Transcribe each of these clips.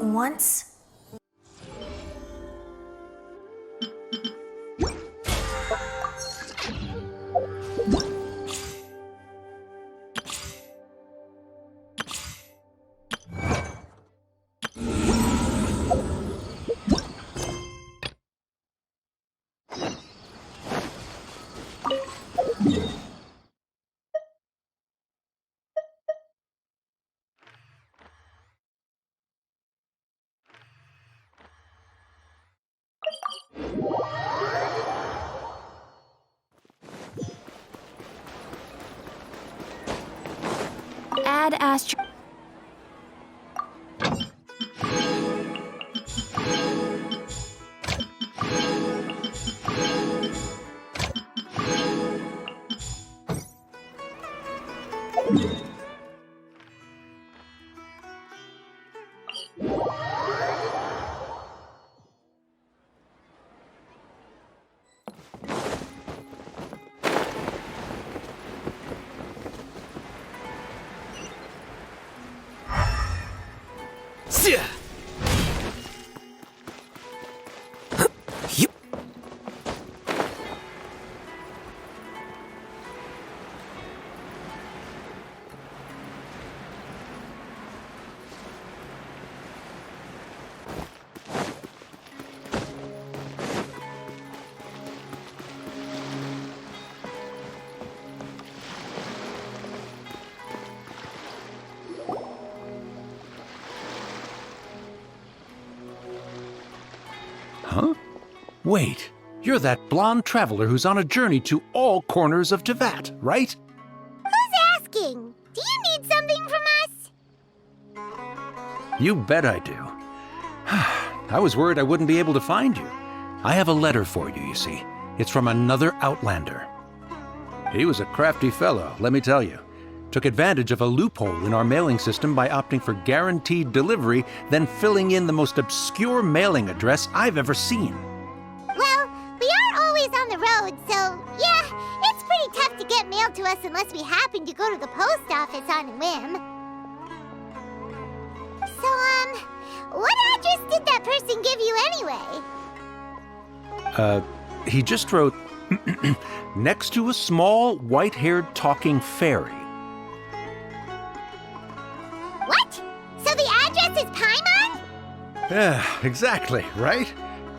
Once. Add astro. Huh? Wait, you're that blonde traveler who's on a journey to all corners of Teyvat, right? Who's asking? Do you need something from us? You bet I do. I was worried I wouldn't be able to find you. I have a letter for you, you see. It's from another Outlander. He was a crafty fellow, let me tell you. Took advantage of a loophole in our mailing system by opting for guaranteed delivery, then filling in the most obscure mailing address I've ever seen. Well, we are always on the road, so yeah, it's pretty tough to get mail to us unless we happen to go to the post office on a whim. So, what address did that person give you anyway? He just wrote, next to a small, white-haired talking fairy. What? So the address is Paimon? Yeah, exactly, right?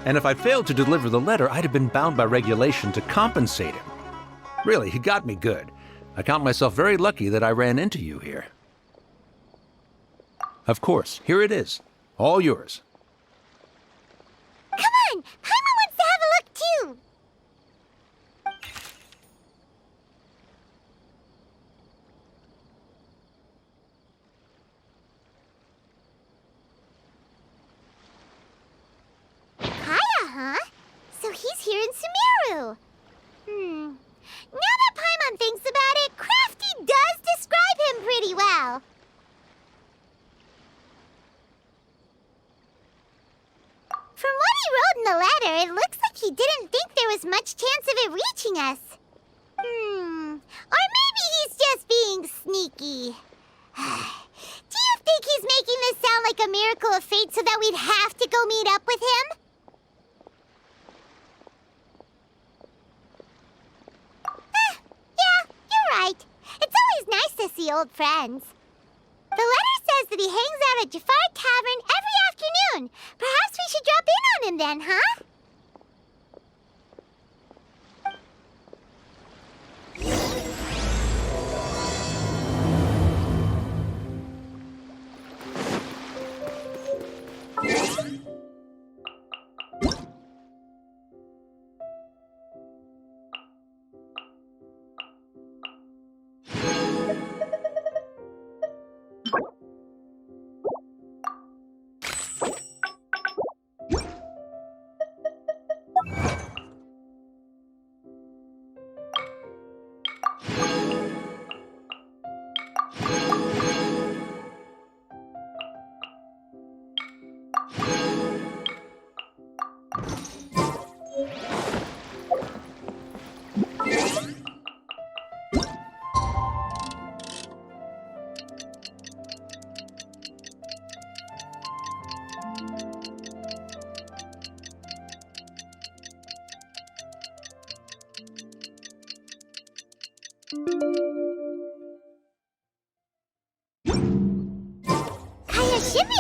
And if I failed to deliver the letter, I'd have been bound by regulation to compensate him. Really, he got me good. I count myself very lucky that I ran into you here. Of course, here it is. All yours. Come on! Paimon wants to have a look too! Huh? So he's here in Sumeru. Now that Paimon thinks about it, Crafty does describe him pretty well. From what he wrote in the letter, it looks like he didn't think there was much chance of it reaching us. Or maybe he's just being sneaky. Do you think he's making this sound like a miracle of fate so that we'd have to go meet up with him? Yeah, you're right. It's always nice to see old friends. The letter says that he hangs out at Jafar Tavern every afternoon. Perhaps we should drop in on him then, huh?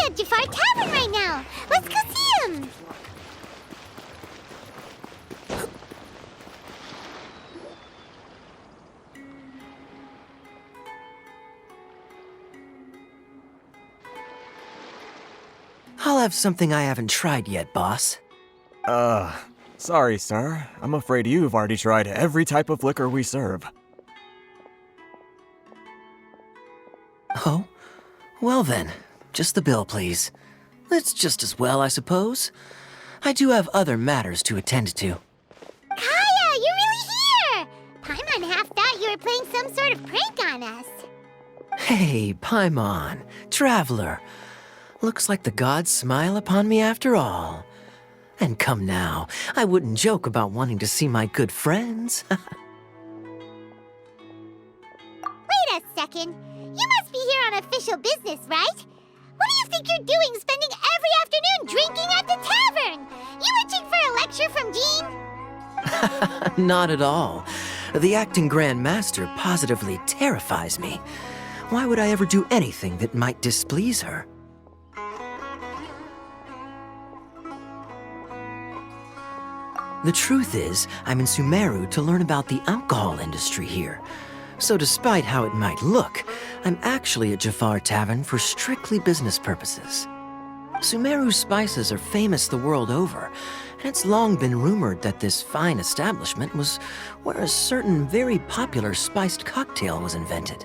at Jafar Tavern right now. Let's go see him. I'll have something I haven't tried yet, boss. Sorry, sir. I'm afraid you've already tried every type of liquor we serve. Oh? Well then, just the bill, please. It's just as well, I suppose. I do have other matters to attend to. Kaya, you're really here! Paimon half thought you were playing some sort of prank on us. Hey, Paimon, traveler. Looks like the gods smile upon me after all. And come now, I wouldn't joke about wanting to see my good friends. Wait a second. You must be here on official business, right? What do you think you're doing spending every afternoon drinking at the tavern? You itching for a lecture from Jean? Not at all. The acting Grand Master positively terrifies me. Why would I ever do anything that might displease her? The truth is, I'm in Sumeru to learn about the alcohol industry here. So despite how it might look, I'm actually at Jafar Tavern for strictly business purposes. Sumeru spices are famous the world over, and it's long been rumored that this fine establishment was where a certain very popular spiced cocktail was invented.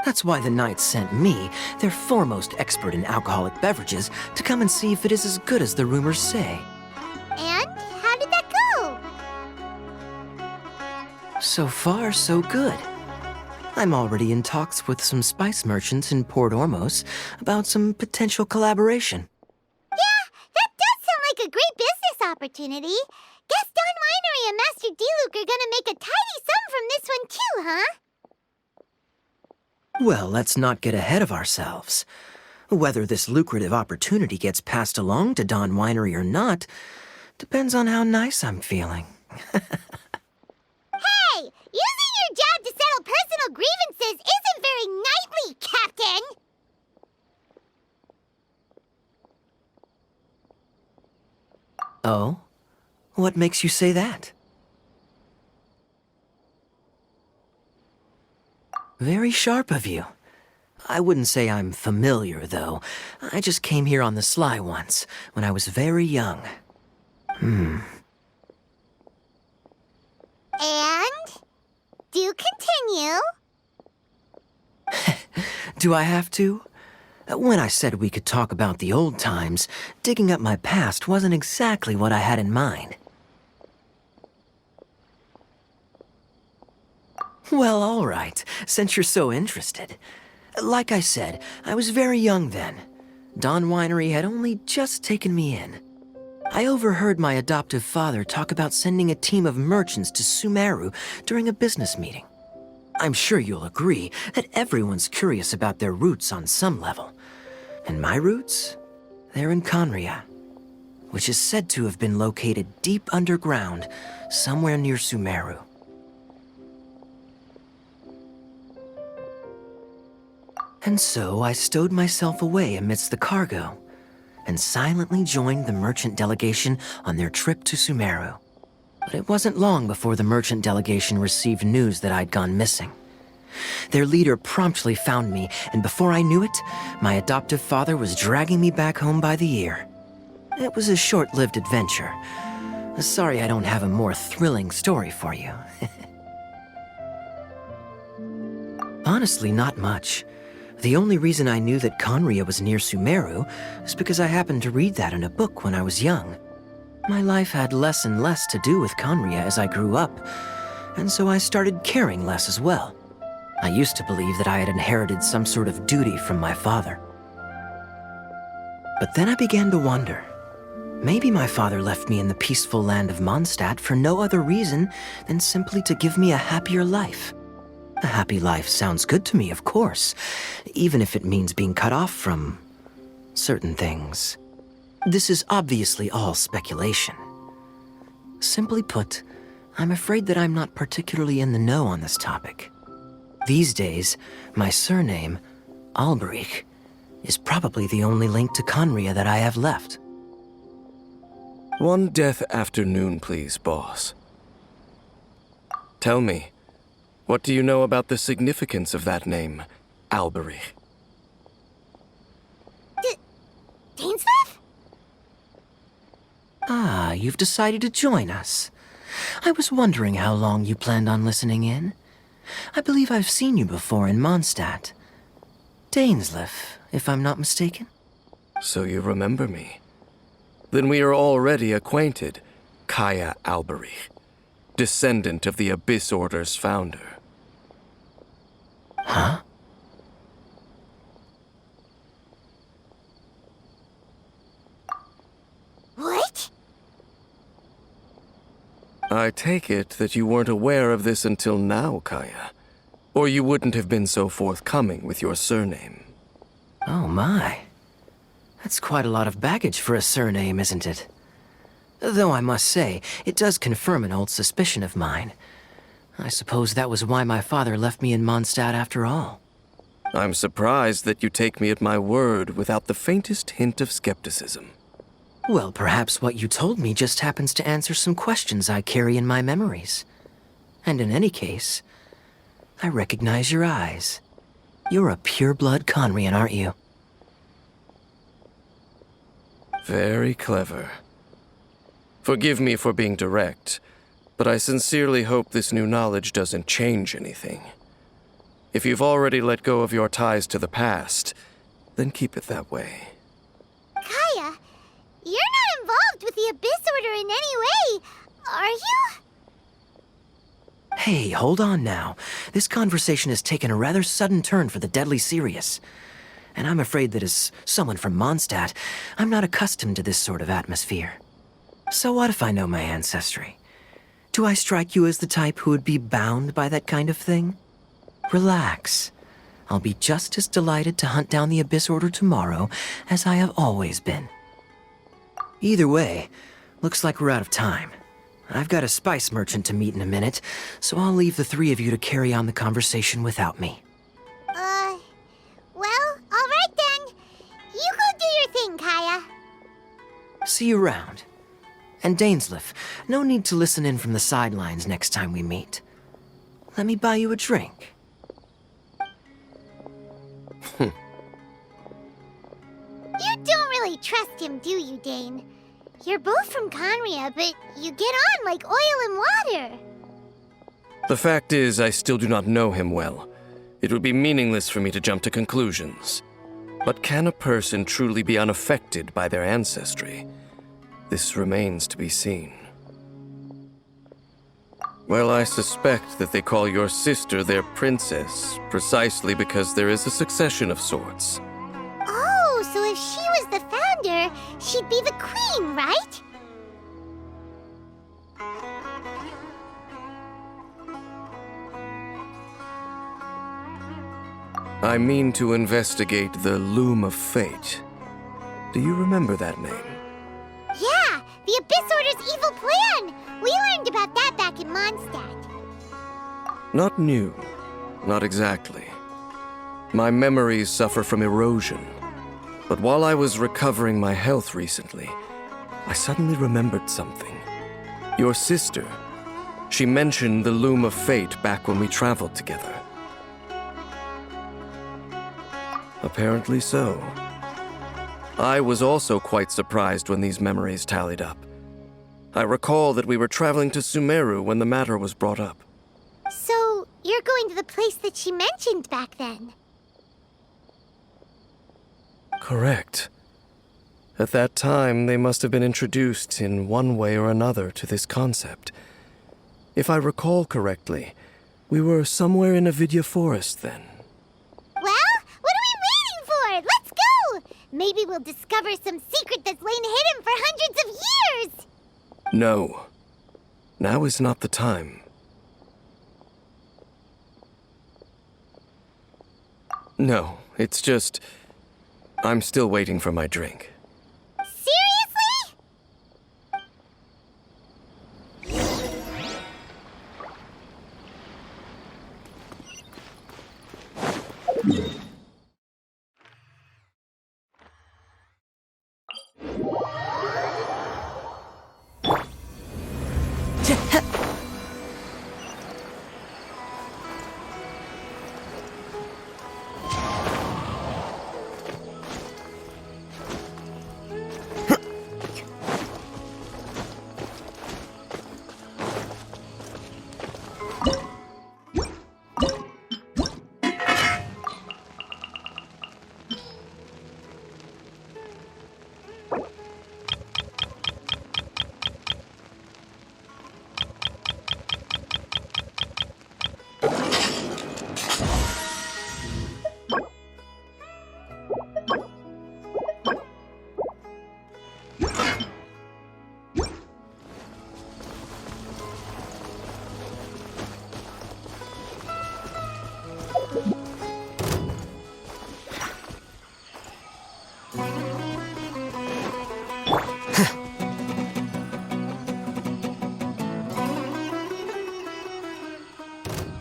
That's why the Knights sent me, their foremost expert in alcoholic beverages, to come and see if it is as good as the rumors say. And how did that go? So far, so good. I'm already in talks with some spice merchants in Port Ormos about some potential collaboration. Yeah, that does sound like a great business opportunity. Guess Don Winery and Master D-Luke are gonna make a tidy sum from this one too, huh? Well, let's not get ahead of ourselves. Whether this lucrative opportunity gets passed along to Don Winery or not depends on how nice I'm feeling. Hey, using your job to settle personal grievances isn't very knightly, Captain! Oh? What makes you say that? Very sharp of you. I wouldn't say I'm familiar, though. I just came here on the sly once, when I was very young. And? Do continue. Do I have to? When I said we could talk about the old times, digging up my past wasn't exactly what I had in mind. Well, all right, since you're so interested. Like I said, I was very young then. Don Winery had only just taken me in. I overheard my adoptive father talk about sending a team of merchants to Sumeru during a business meeting. I'm sure you'll agree that everyone's curious about their roots on some level. And my roots? They're in Conria, which is said to have been located deep underground, somewhere near Sumeru. And so I stowed myself away amidst the cargo, and silently joined the merchant delegation on their trip to Sumeru. But it wasn't long before the merchant delegation received news that I'd gone missing. Their leader promptly found me, and before I knew it, my adoptive father was dragging me back home by the ear. It was a short-lived adventure. Sorry I don't have a more thrilling story for you. Honestly, not much. The only reason I knew that Conria was near Sumeru is because I happened to read that in a book when I was young. My life had less and less to do with Conria as I grew up, and so I started caring less as well. I used to believe that I had inherited some sort of duty from my father. But then I began to wonder. Maybe my father left me in the peaceful land of Mondstadt for no other reason than simply to give me a happier life. A happy life sounds good to me, of course, even if it means being cut off from certain things. This is obviously all speculation. Simply put, I'm afraid that I'm not particularly in the know on this topic. These days, my surname, Alberich, is probably the only link to Conria that I have left. One death afternoon, please, boss. Tell me, what do you know about the significance of that name, Alberich? Dainsleif? Ah, you've decided to join us. I was wondering how long you planned on listening in. I believe I've seen you before in Mondstadt. Dainsleif, if I'm not mistaken. So you remember me. Then we are already acquainted, Kaya Alberich, descendant of the Abyss Order's founder. Huh? What? I take it that you weren't aware of this until now, Kaya. Or you wouldn't have been so forthcoming with your surname. Oh my. That's quite a lot of baggage for a surname, isn't it? Though I must say, it does confirm an old suspicion of mine. I suppose that was why my father left me in Mondstadt after all. I'm surprised that you take me at my word without the faintest hint of skepticism. Well, perhaps what you told me just happens to answer some questions I carry in my memories. And in any case, I recognize your eyes. You're a pure-blood Conrian, aren't you? Very clever. Forgive me for being direct, but I sincerely hope this new knowledge doesn't change anything. If you've already let go of your ties to the past, then keep it that way. Kaya, you're not involved with the Abyss Order in any way, are you? Hey, hold on now. This conversation has taken a rather sudden turn for the deadly serious. And I'm afraid that as someone from Mondstadt, I'm not accustomed to this sort of atmosphere. So what if I know my ancestry? Do I strike you as the type who would be bound by that kind of thing? Relax. I'll be just as delighted to hunt down the Abyss Order tomorrow as I have always been. Either way, looks like we're out of time. I've got a spice merchant to meet in a minute, so I'll leave the three of you to carry on the conversation without me. Well, alright then. You go do your thing, Kaya. See you around. And Dainsleif, no need to listen in from the sidelines next time we meet. Let me buy you a drink. You don't really trust him, do you, Dane? You're both from Conria, but you get on like oil and water. The fact is, I still do not know him well. It would be meaningless for me to jump to conclusions. But can a person truly be unaffected by their ancestry? This remains to be seen. Well, I suspect that they call your sister their princess, precisely because there is a succession of sorts. Oh, so if she was the founder, she'd be the queen, right? I mean to investigate the Loom of Fate. Do you remember that name? Yeah, the Abyss Order's evil plan! We learned about that back in Mondstadt. Not new. Not exactly. My memories suffer from erosion. But while I was recovering my health recently, I suddenly remembered something. Your sister. She mentioned the Loom of Fate back when we traveled together. Apparently so. I was also quite surprised when these memories tallied up. I recall that we were traveling to Sumeru when the matter was brought up. So, you're going to the place that she mentioned back then? Correct. At that time, they must have been introduced in one way or another to this concept. If I recall correctly, we were somewhere in Avidya Forest then. Well, what are we waiting for? Let's go! Maybe we'll discover some secret that's lain hidden for hundreds of years! No. Now is not the time. No, it's just... I'm still waiting for my drink.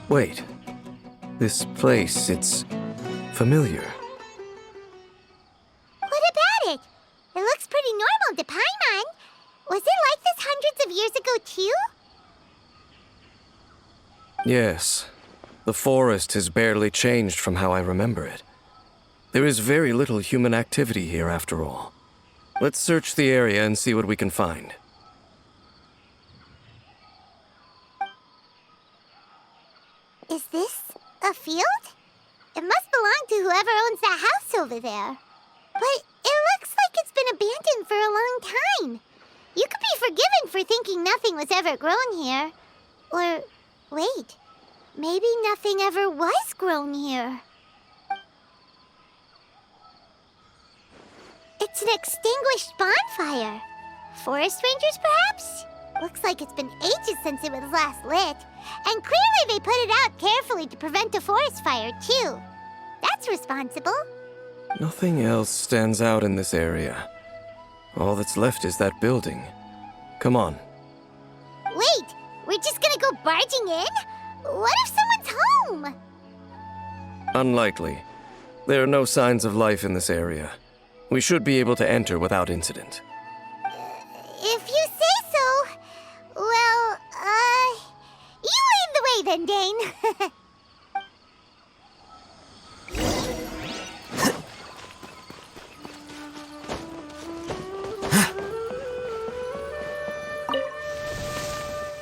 Wait. This place, it's familiar. What about it? It looks pretty normal to Paimon. Was it like this hundreds of years ago, too? Yes. The forest has barely changed from how I remember it. There is very little human activity here after all. Let's search the area and see what we can find. Is this a field? It must belong to whoever owns that house over there. But it looks like it's been abandoned for a long time. You could be forgiven for thinking nothing was ever grown here. Or, wait, maybe nothing ever was grown here. It's an extinguished bonfire. Forest rangers, perhaps? Looks like it's been ages since it was last lit. And clearly they put it out carefully to prevent a forest fire, too. That's responsible. Nothing else stands out in this area. All that's left is that building. Come on. Wait, we're just gonna go barging in? What if someone's home? Unlikely. There are no signs of life in this area. We should be able to enter without incident. If you say so. Well, you lead the way then, Dane.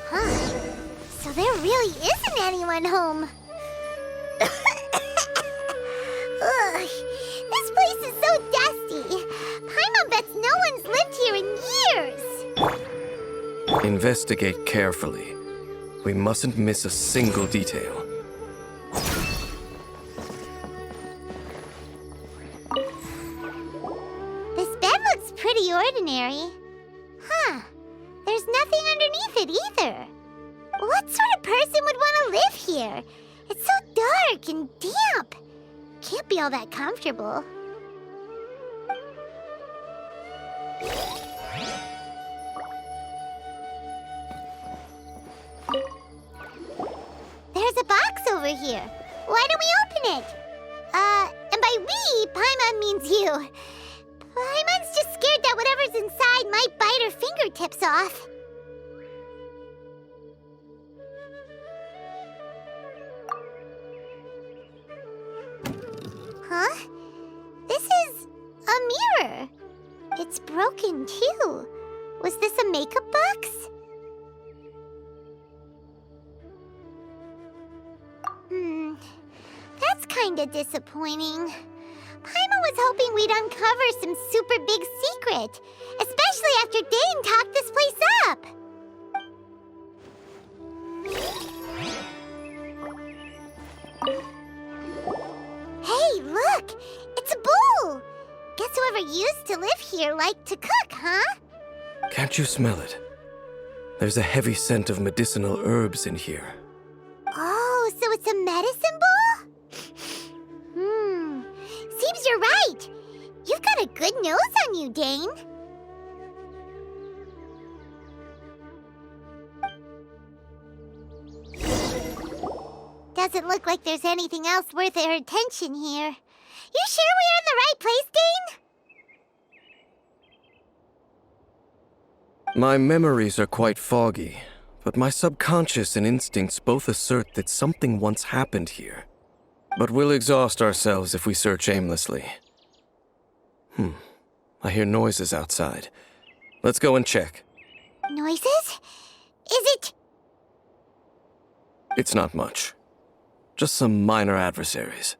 Huh. So there really isn't anyone home. Ugh, this place is so dusty. Paimon bets no one's lived here in years. Investigate carefully. We mustn't miss a single detail. This bed looks pretty ordinary. Huh. There's nothing underneath it either. What sort of person would want to live here? It's so dark and damp. Can't be all that comfortable. There's a box over here. Why don't we open it? And by we, Paimon means you. Paimon's just scared that whatever's inside might bite her fingertips off. Huh? This is a mirror. It's broken, too. Was this a makeup box? That's kinda disappointing. Paimon was hoping we'd uncover some super big secret, especially after Dane talked this place up. Hey, look! It's a bowl! Guess whoever used to live here liked to cook, huh? Can't you smell it? There's a heavy scent of medicinal herbs in here. Oh, so it's a medicine bowl? Seems you're right. You've got a good nose on you, Dane. Doesn't look like there's anything else worth our attention here. You sure we're in the right place, Dane? My memories are quite foggy, but my subconscious and instincts both assert that something once happened here. But we'll exhaust ourselves if we search aimlessly. I hear noises outside. Let's go and check. Noises? Is it... It's not much. Just some minor adversaries.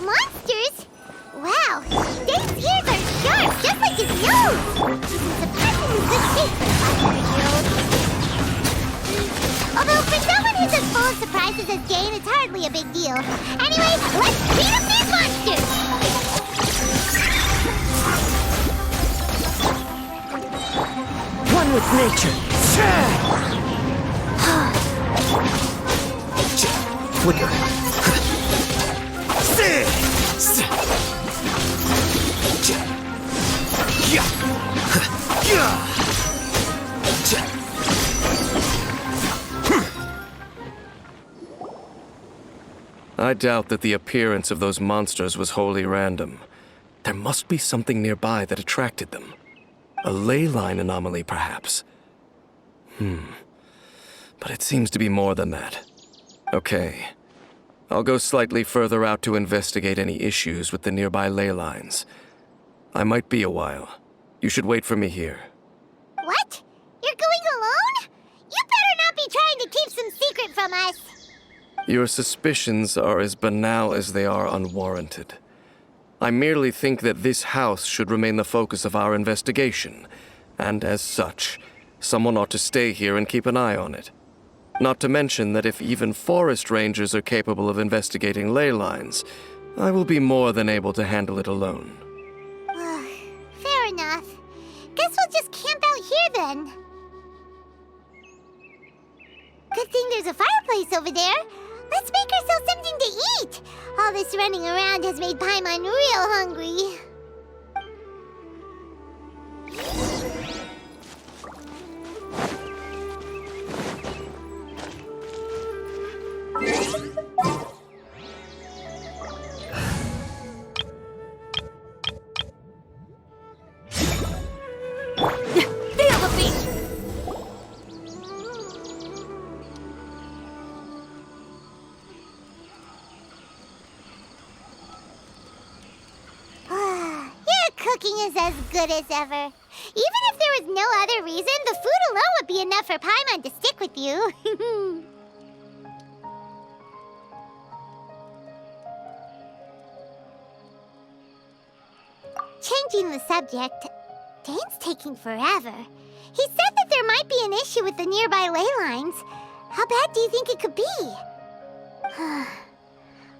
Monsters? Wow, Dane's ears are sharp, just like his nose! He's in surprisingly good shape for a 500-year-old. Although, for someone who's as full of surprises as Dane, it's hardly a big deal. Anyway, let's beat up these monsters! One with nature. Flicker. I doubt that the appearance of those monsters was wholly random. There must be something nearby that attracted them. A ley line anomaly, perhaps. But it seems to be more than that. Okay. I'll go slightly further out to investigate any issues with the nearby ley lines. I might be a while. You should wait for me here. What? You're going alone? You better not be trying to keep some secret from us. Your suspicions are as banal as they are unwarranted. I merely think that this house should remain the focus of our investigation, and as such, someone ought to stay here and keep an eye on it. Not to mention that if even forest rangers are capable of investigating ley lines, I will be more than able to handle it alone. Fair enough. Guess we'll just camp out here then. Good thing there's a fireplace over there. Let's make ourselves something to eat. All this running around has made Paimon real hungry. Cooking is as good as ever. Even if there was no other reason, the food alone would be enough for Paimon to stick with you. Changing the subject, Dane's taking forever. He said that there might be an issue with the nearby ley lines. How bad do you think it could be?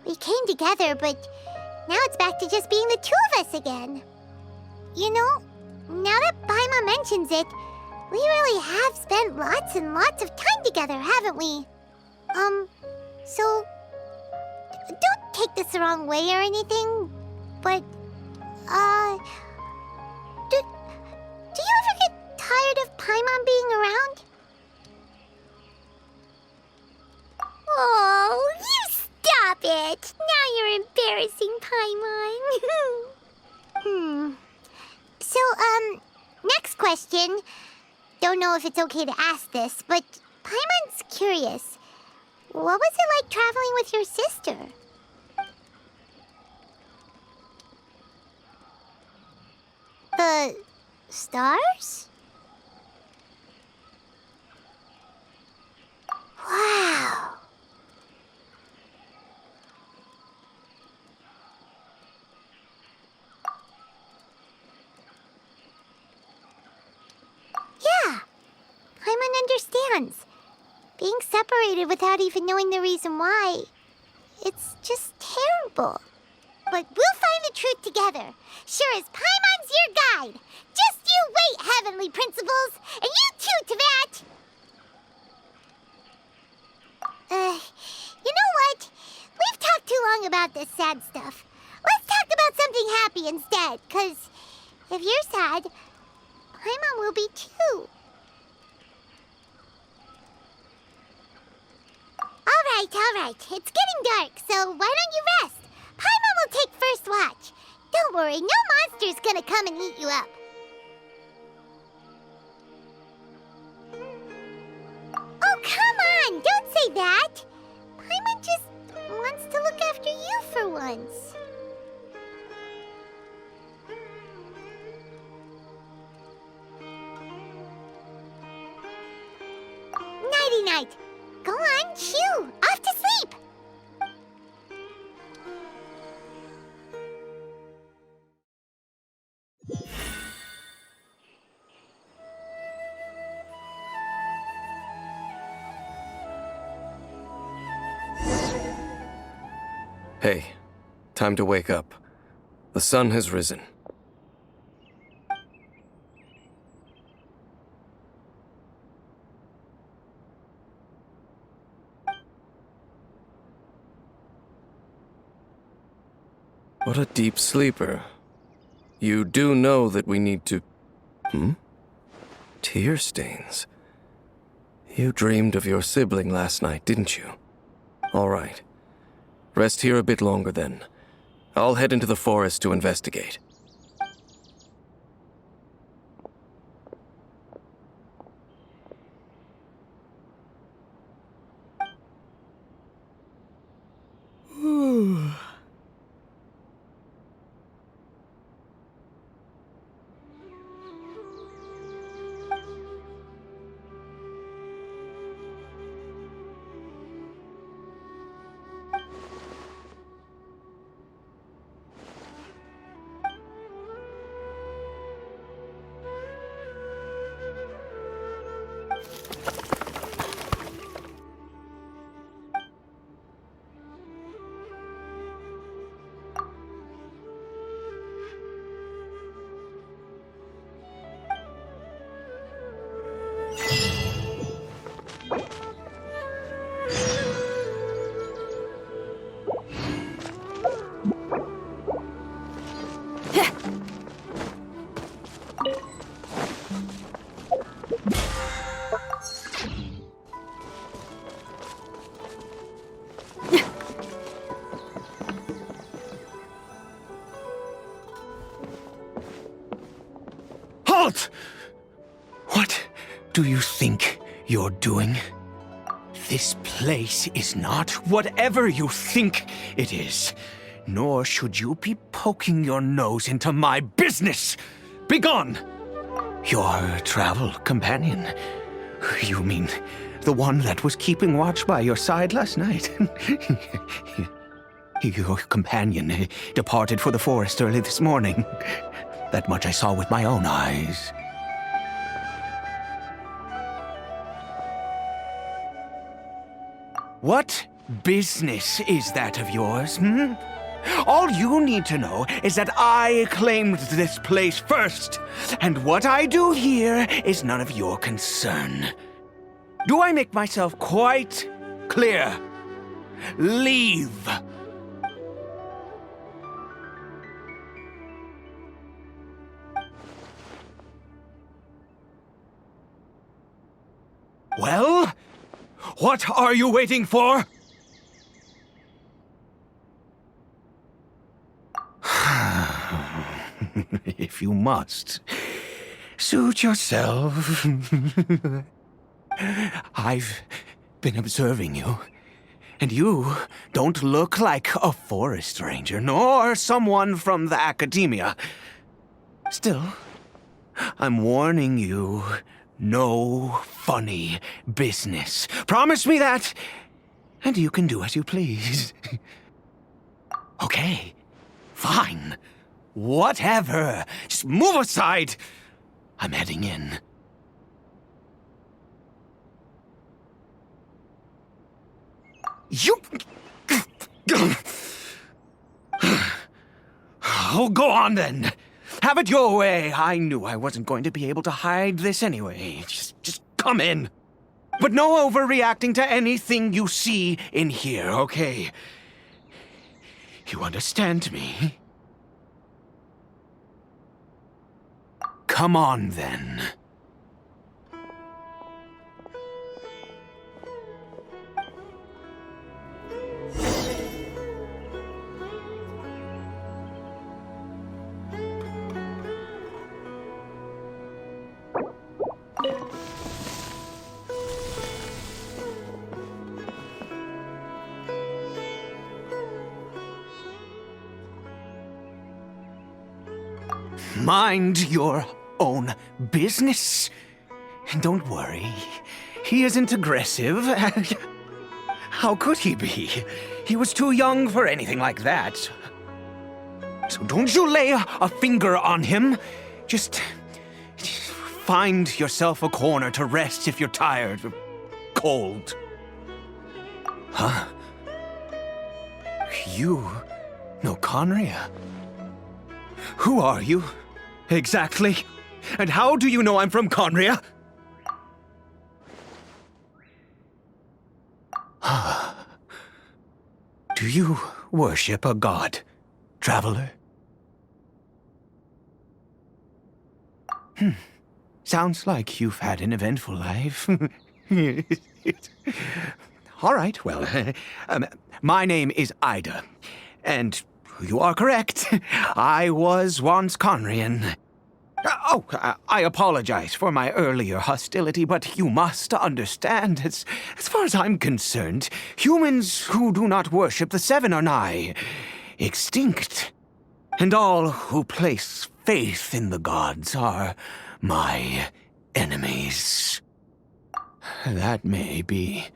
We came together, but now it's back to just being the two of us again. You know, now that Paimon mentions it, we really have spent lots and lots of time together, haven't we? So, don't take this the wrong way or anything, but, do you ever get tired of Paimon being around? Oh, you stop it! Now you're embarrassing Paimon. So, next question. Don't know if it's okay to ask this, but Paimon's curious. What was it like traveling with your sister? The stars? Wow. Yeah, Paimon understands. Being separated without even knowing the reason why, it's just terrible. But we'll find the truth together. Sure as Paimon's your guide. Just you wait, Heavenly Principles, and you too, Teyvat. You know what? We've talked too long about this sad stuff. Let's talk about something happy instead, 'cause if you're sad, Paimon will be too. All right. It's getting dark, so why don't you rest? Paimon will take first watch. worry, no monster's gonna come and eat you up. Oh, come on! Don't say that! Paimon just wants to look after you for once. Nighty-night. Go on, chew. Off to sleep. Hey, time to wake up. The sun has risen. What a deep sleeper. You do know that we need to... Tear stains. You dreamed of your sibling last night, didn't you? All right. Rest here a bit longer then. I'll head into the forest to investigate. Halt! What do you think you're doing? This place is not whatever you think it is. Nor should you be poking your nose into my business. Begone! Your travel companion. You mean the one that was keeping watch by your side last night? Your companion departed for the forest early this morning. That much I saw with my own eyes. What business is that of yours, All you need to know is that I claimed this place first, and what I do here is none of your concern. Do I make myself quite clear? Leave! Well, what are you waiting for? If you must, suit yourself. I've been observing you, and you don't look like a forest ranger, nor someone from the academia. Still, I'm warning you, no funny business. Promise me that, and you can do as you please. Okay, fine. Whatever. Just move aside. I'm heading in. You... Oh, go on then. Have it your way. I knew I wasn't going to be able to hide this anyway. Just come in. But no overreacting to anything you see in here, okay? You understand me? Come on, then. Mind your own business. Don't worry. He isn't aggressive. How could he be? He was too young for anything like that. So don't you lay a finger on him. Just find yourself a corner to rest if you're tired or cold. Huh? You know Conria? Who are you, exactly? And how do you know I'm from Conria? Do you worship a god, traveler? Sounds like you've had an eventful life. All right, well, my name is Ida, and you are correct. I was once Conrian. I apologize for my earlier hostility, but you must understand, as far as I'm concerned, humans who do not worship the Seven are nigh extinct. And all who place faith in the gods are my enemies. That may be.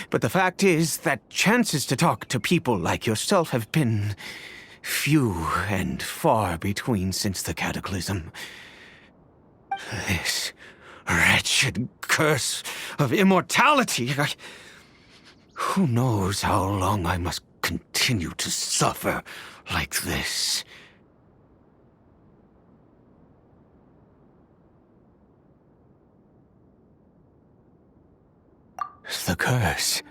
But the fact is that chances to talk to people like yourself have been few and far between since the cataclysm. This wretched curse of immortality. Who knows how long I must continue to suffer like this? The curse.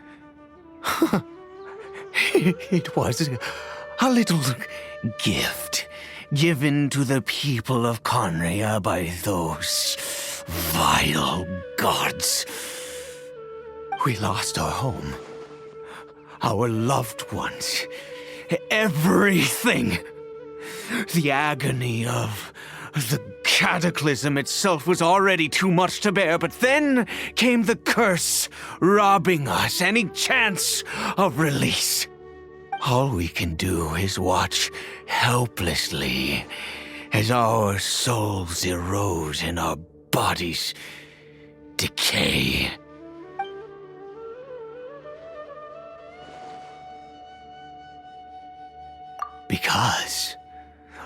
It was a little gift given to the people of Conria by those vile gods. We lost our home, our loved ones, everything. The agony of the cataclysm itself was already too much to bear, but then came the curse, robbing us any chance of release. All we can do is watch helplessly as our souls erode and our bodies decay. Because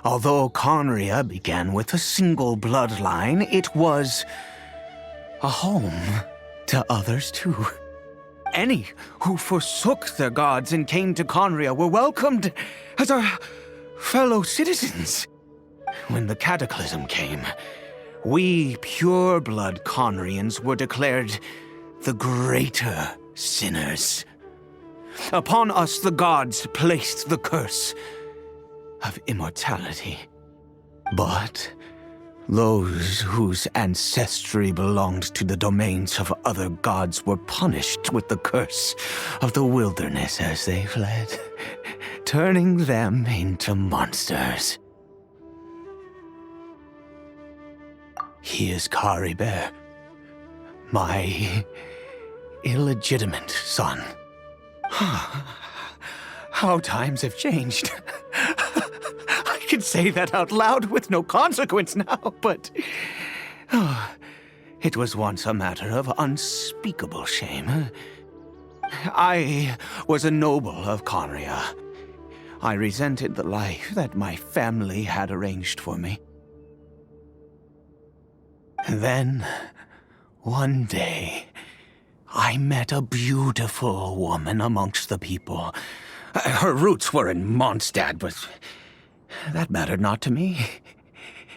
although Conria began with a single bloodline, it was a home to others too. Any who forsook their gods and came to Conria were welcomed as our fellow citizens. When the cataclysm came, we pure-blood Conrians were declared the greater sinners. Upon us the gods placed the curse of immortality. But those whose ancestry belonged to the domains of other gods were punished with the curse of the wilderness as they fled, turning them into monsters. He is Kari Bear, my illegitimate son. How times have changed. I can say that out loud with no consequence now, but it was once a matter of unspeakable shame. I was a noble of Conria. I resented the life that my family had arranged for me. Then, one day, I met a beautiful woman amongst the people. Her roots were in Mondstadt, but that mattered not to me.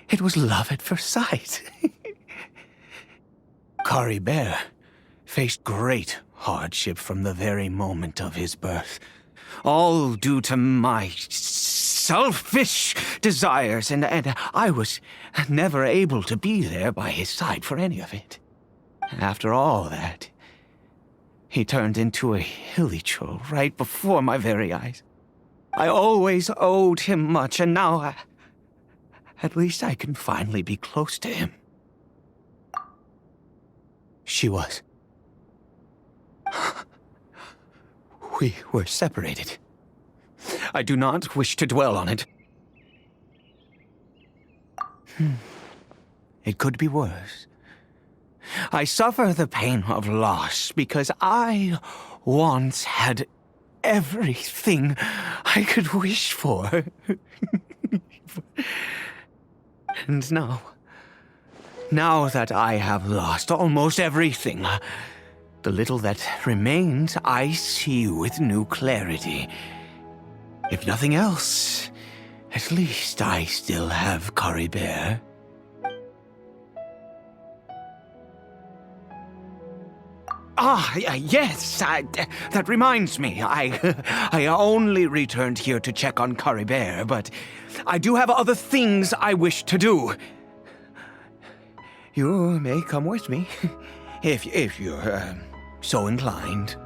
It was love at first sight. Kari Bear faced great hardship from the very moment of his birth, all due to my selfish desires, and I was never able to be there by his side for any of it. After all that, he turned into a hilly troll right before my very eyes. I always owed him much, and now at least I can finally be close to him. She was. We were separated. I do not wish to dwell on it. It could be worse. I suffer the pain of loss because I once had everything I could wish for. And now that I have lost almost everything, the little that remains I see with new clarity. If nothing else, at least I still have Caribert. Yes, that reminds me. I only returned here to check on Caribert, but I do have other things I wish to do. You may come with me, if you're so inclined.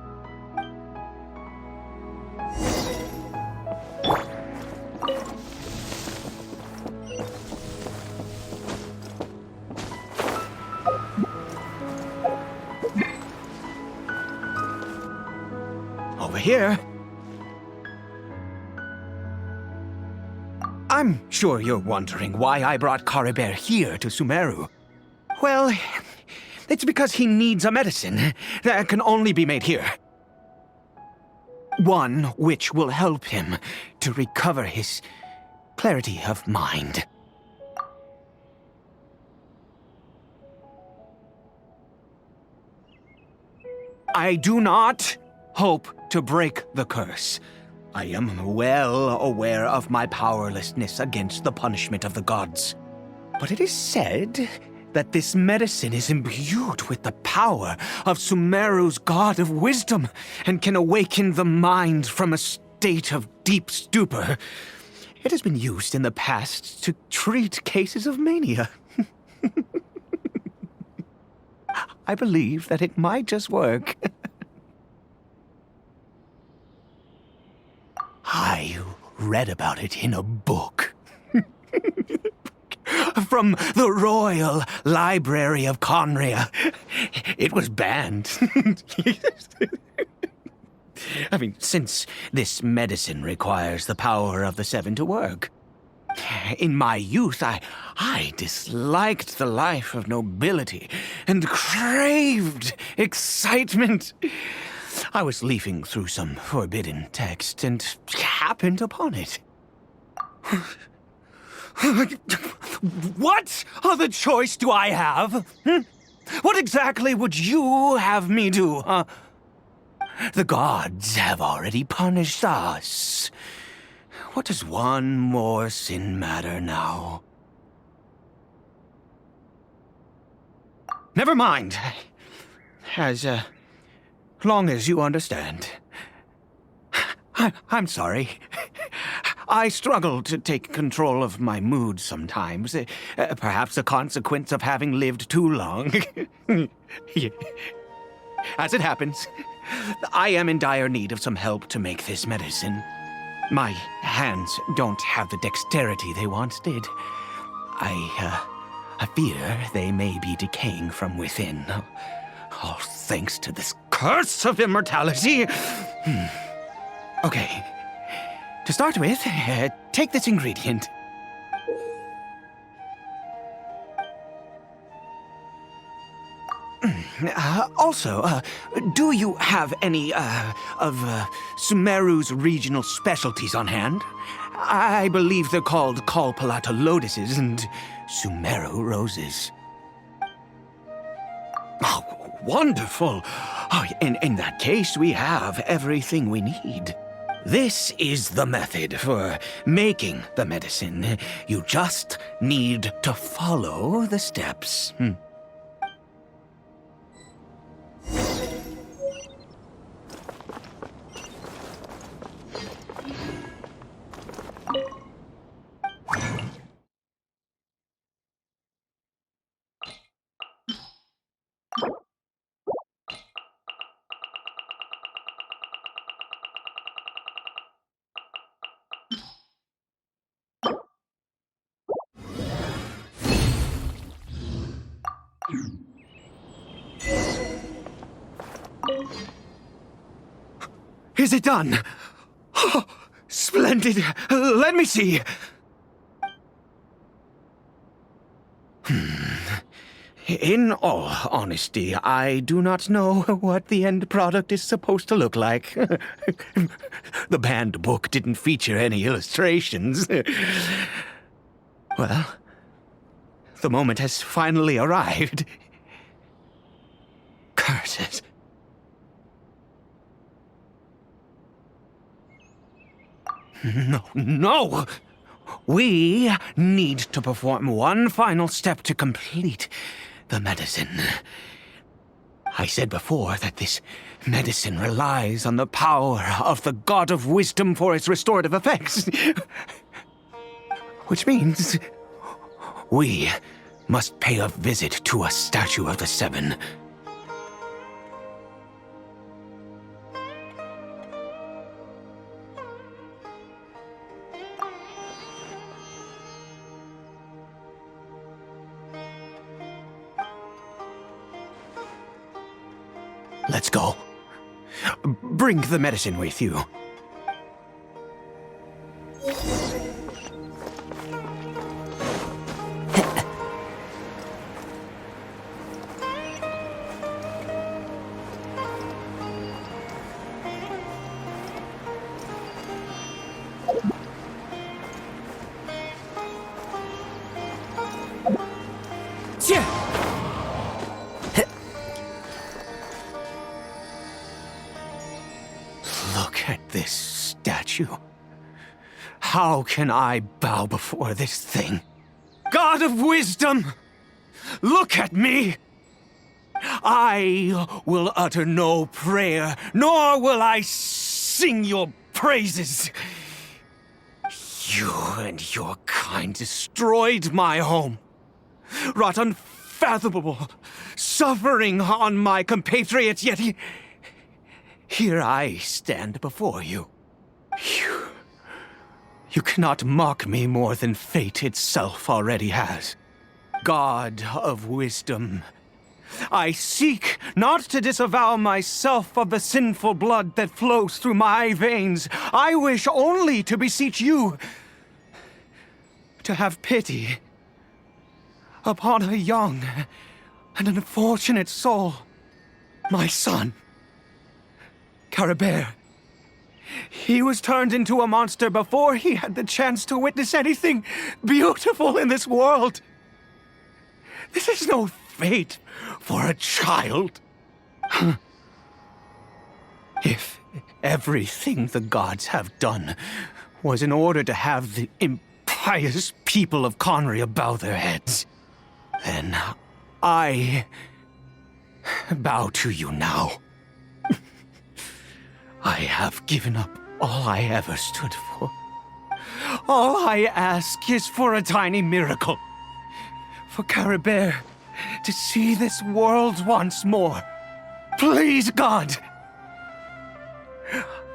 Over here. I'm sure you're wondering why I brought Caribert here to Sumeru. Well, it's because he needs a medicine that can only be made here. One which will help him to recover his clarity of mind. I do not hope to break the curse. I am well aware of my powerlessness against the punishment of the gods. But it is said that this medicine is imbued with the power of Sumeru's god of wisdom and can awaken the mind from a state of deep stupor. It has been used in the past to treat cases of mania. I believe that it might just work. I read about it in a book. From the Royal Library of Conria. It was banned. I mean, since this medicine requires the power of the Seven to work. In my youth, I disliked the life of nobility and craved excitement. I was leafing through some forbidden text and happened upon it. What other choice do I have? What exactly would you have me do, huh? The gods have already punished us. What does one more sin matter now? Never mind. As long as you understand. I'm sorry. I struggle to take control of my mood sometimes. Perhaps a consequence of having lived too long. As it happens, I am in dire need of some help to make this medicine. My hands don't have the dexterity they once did. I fear they may be decaying from within. All thanks to this curse of immortality. Okay. To start with, take this ingredient. Also, do you have any, of Sumeru's regional specialties on hand? I believe they're called Kalpalata lotuses and Sumeru roses. Oh, wonderful! Oh, in that case, we have everything we need. This is the method for making the medicine. You just need to follow the steps. Is it done? Oh, splendid. Let me see. In all honesty, I do not know what the end product is supposed to look like. The banned book didn't feature any illustrations. Well, the moment has finally arrived. Curses. No! We need to perform one final step to complete the medicine. I said before that this medicine relies on the power of the God of Wisdom for its restorative effects. Which means we must pay a visit to a statue of the Seven. Let's go. Bring the medicine with you. Look at this statue. How can I bow before this thing? God of Wisdom! Look at me! I will utter no prayer, nor will I sing your praises. You and your kind destroyed my home, wrought unfathomable suffering on my compatriots, yet here I stand before you. You cannot mock me more than fate itself already has. God of Wisdom, I seek not to disavow myself of the sinful blood that flows through my veins. I wish only to beseech you to have pity upon a young and unfortunate soul, my son, Caribert. He was turned into a monster before he had the chance to witness anything beautiful in this world. This is no fate for a child. If everything the gods have done was in order to have the impious people of Conria bow their heads, then I bow to you now. I have given up all I ever stood for. All I ask is for a tiny miracle. For Caribert to see this world once more. Please, God!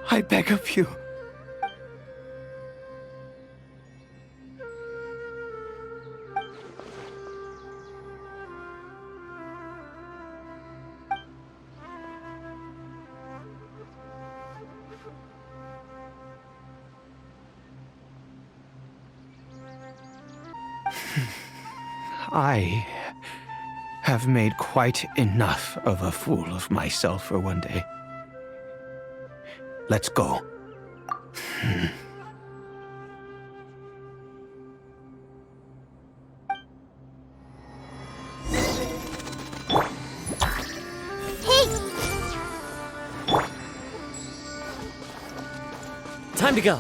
I beg of you. I have made quite enough of a fool of myself for one day. Let's go. Time to go.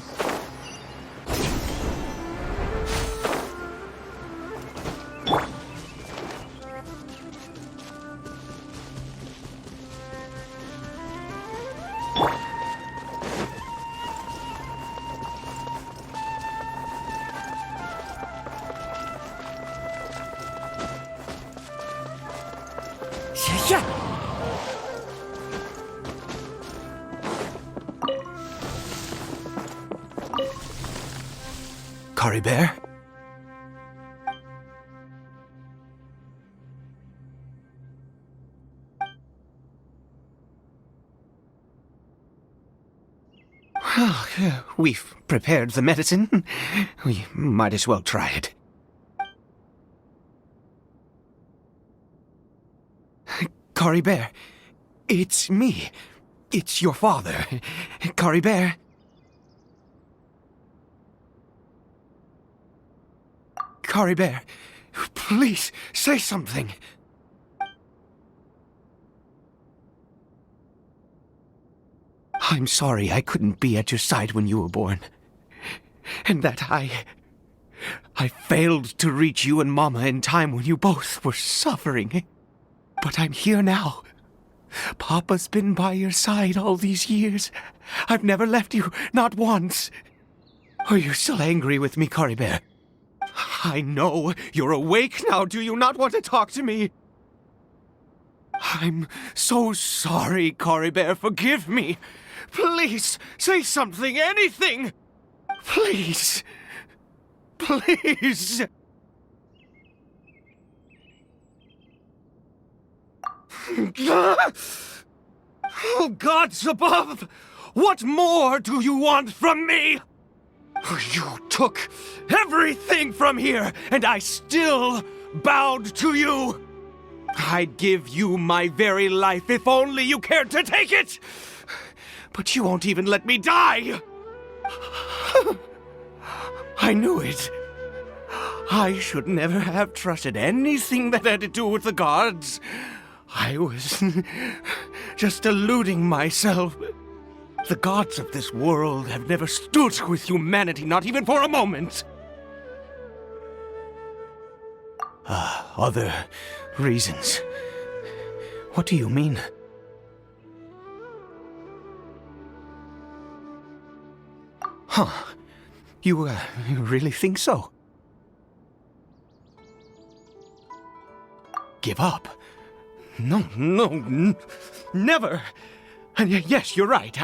Yeah. Caribert? Well, we've prepared the medicine. We might as well try it. Cory Bear, it's me. It's your father. Cory Bear. Cory Bear, please say something. I'm sorry I couldn't be at your side when you were born. And that I failed to reach you and Mama in time when you both were suffering. But I'm here now. Papa's been by your side all these years. I've never left you, not once. Are you still angry with me, Cory Bear? I know you're awake now. Do you not want to talk to me? I'm so sorry, Cory Bear. Forgive me. Please, say something, anything. Please. Please. Oh, gods above! What more do you want from me? You took everything from here, and I still bowed to you. I'd give you my very life if only you cared to take it. But you won't even let me die. I knew it. I should never have trusted anything that had to do with the gods. I was just deluding myself. The gods of this world have never stood with humanity, not even for a moment. Other reasons. What do you mean? Huh. You really think so? Give up? No, never. And yes, you're right.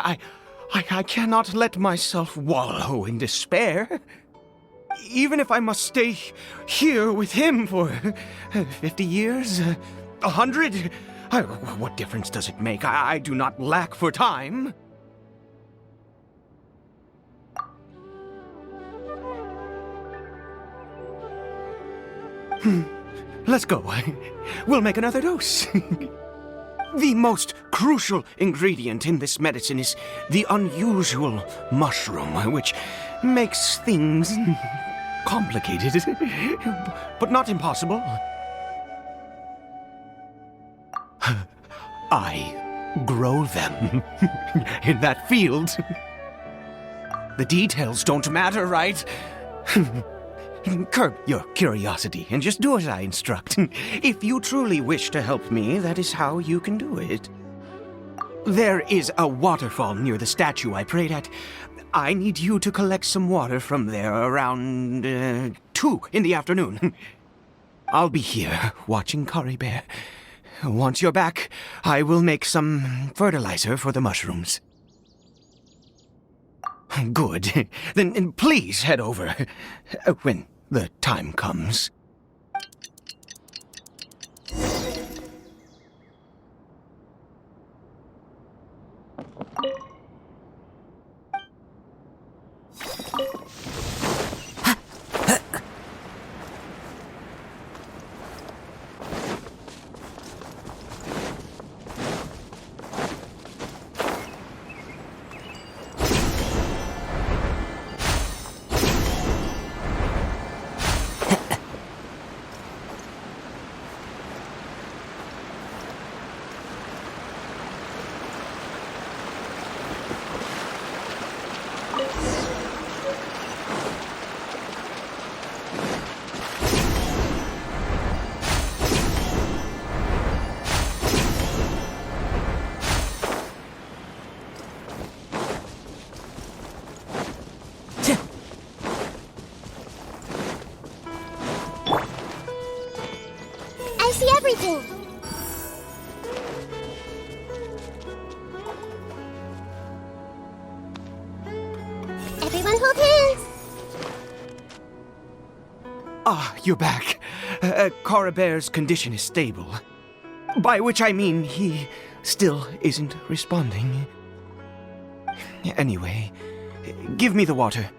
I cannot let myself wallow in despair. Even if I must stay here with him for 50 years, 100, what difference does it make? I do not lack for time. Let's go. We'll make another dose. The most crucial ingredient in this medicine is the unusual mushroom, which makes things complicated, but not impossible. I grow them in that field. The details don't matter, right? Curb your curiosity and just do as I instruct. If you truly wish to help me, that is how you can do it. There is a waterfall near the statue I prayed at. I need you to collect some water from there around 2 in the afternoon. I'll be here watching Cory Bear. Once you're back, I will make some fertilizer for the mushrooms. Good. Then please head over when the time comes. I see everything. Everyone hold hands. Ah, you're back. Cory Bear's condition is stable. By which I mean he still isn't responding. Anyway, give me the water.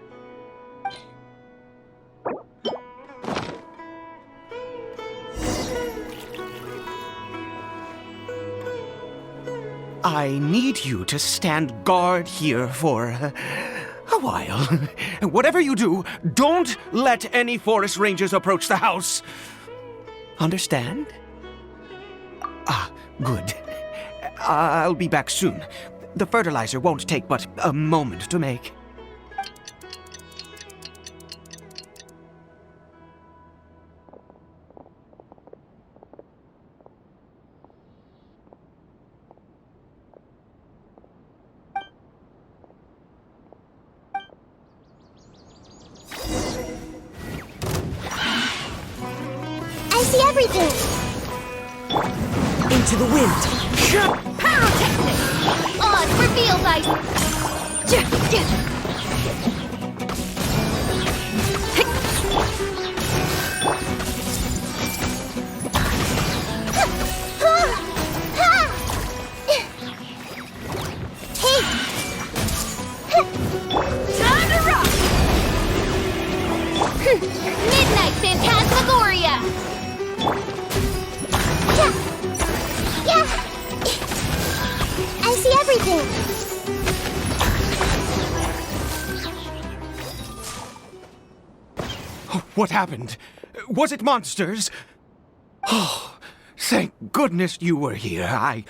I need you to stand guard here for a while. Whatever you do, don't let any forest rangers approach the house. Understand? Ah, good. I'll be back soon. The fertilizer won't take but a moment to make. I see everything. Into the wind. Pyrotechnic! On, reveal thy... Time to rock! Midnight Phantasmagoria! Yeah! I see everything! What happened? Was it monsters? Oh, thank goodness you were here. I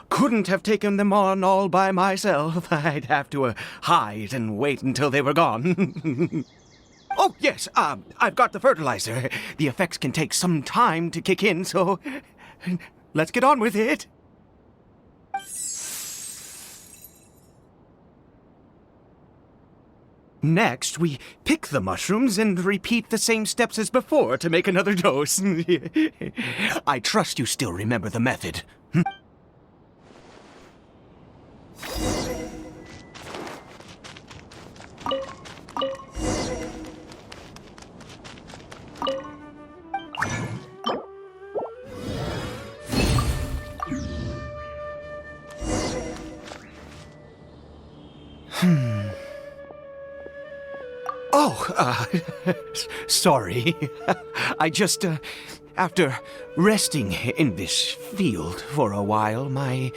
couldn't have taken them on all by myself. I'd have to hide and wait until they were gone. Oh, yes, I've got the fertilizer. The effects can take some time to kick in, so let's get on with it. Next, we pick the mushrooms and repeat the same steps as before to make another dose. I trust you still remember the method. Oh, sorry. I just, after resting in this field for a while, my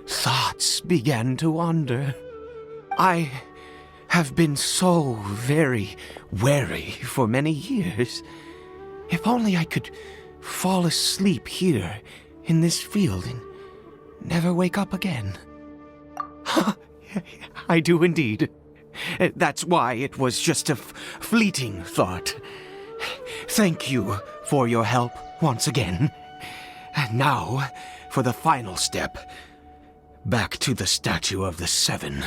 thoughts began to wander. I have been so very wary for many years. If only I could fall asleep here in this field and never wake up again. I do indeed. That's why it was just a fleeting thought. Thank you for your help once again. And now, for the final step. Back to the Statue of the Seven.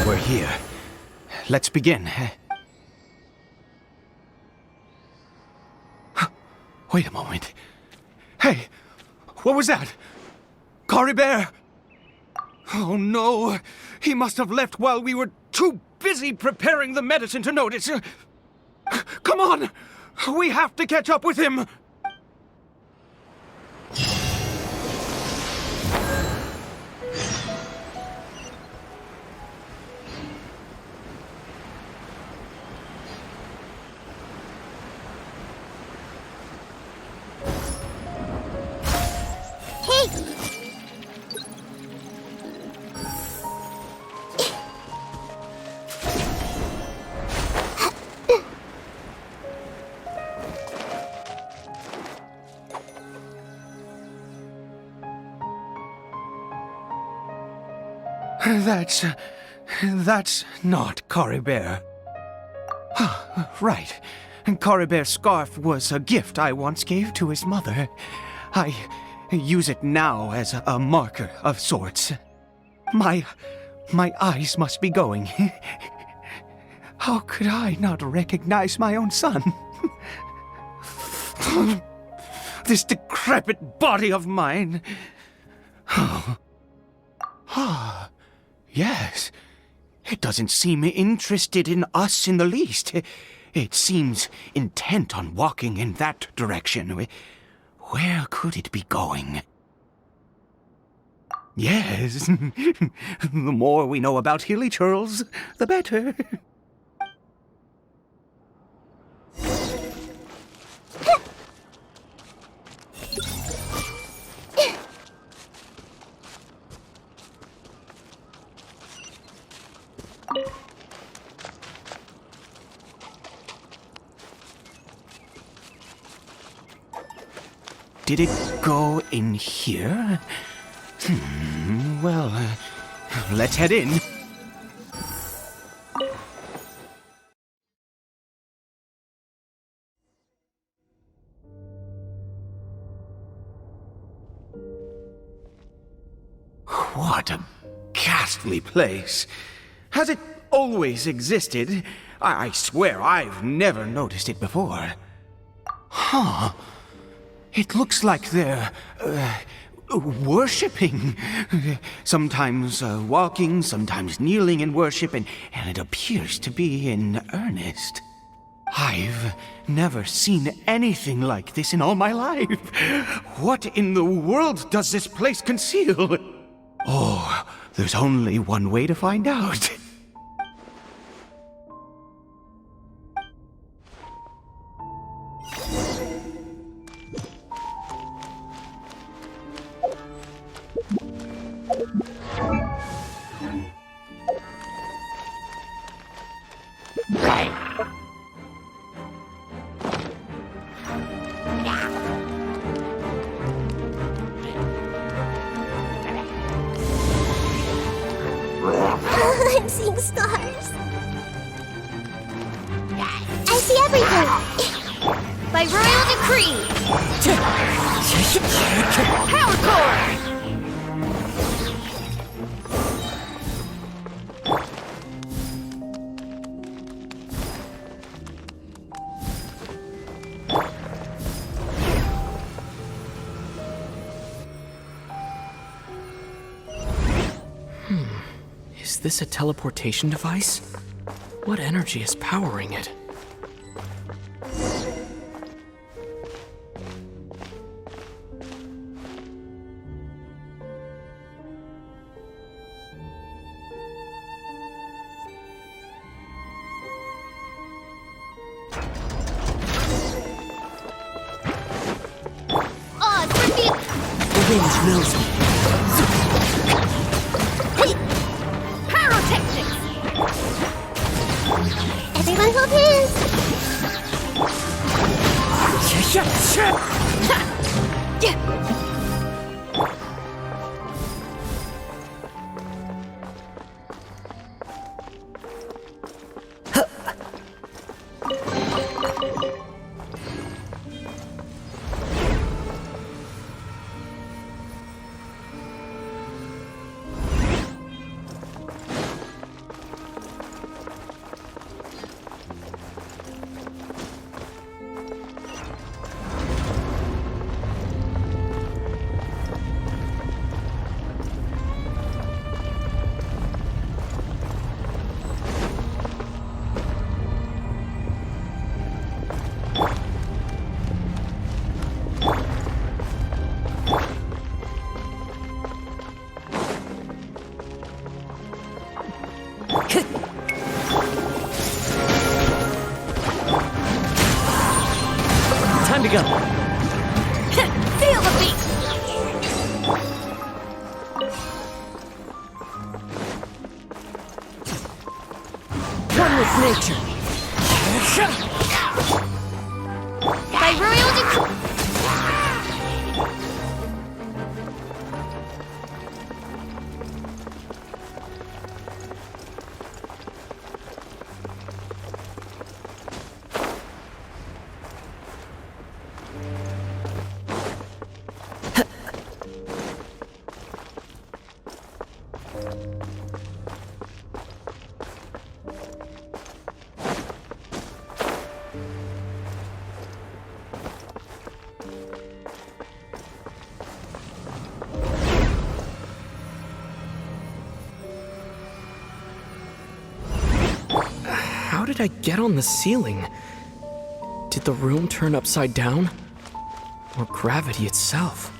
We're here. Let's begin. Wait a moment. Hey, what was that? Cory Bear? Oh no, he must have left while we were too busy preparing the medicine to notice. Come on, we have to catch up with him. That's not Cory Bear. Right. Cory Bear's scarf was a gift I once gave to his mother. I use it now as a marker of sorts. My eyes must be going. How could I not recognize my own son? This decrepit body of mine. Yes. It doesn't seem interested in us in the least. It seems intent on walking in that direction. Where could it be going? Yes. The more we know about Hilly Churls, the better. Did it go in here? Well, let's head in. What a ghastly place. Has it always existed? I swear I've never noticed it before. Huh. It looks like they're, worshipping. Sometimes walking, sometimes kneeling in worship, and it appears to be in earnest. I've never seen anything like this in all my life. What in the world does this place conceal? Oh, there's only one way to find out. I'm seeing stars. I see everything. By royal decree! Power core! Is this a teleportation device? What energy is powering it? Odds reveal! The wind knows me. Pyrotechnics! Everyone hold hands. Time to go. Feel the beat! One with nature. By royal decree! did I get on the ceiling? Did the room turn upside down? Or gravity itself?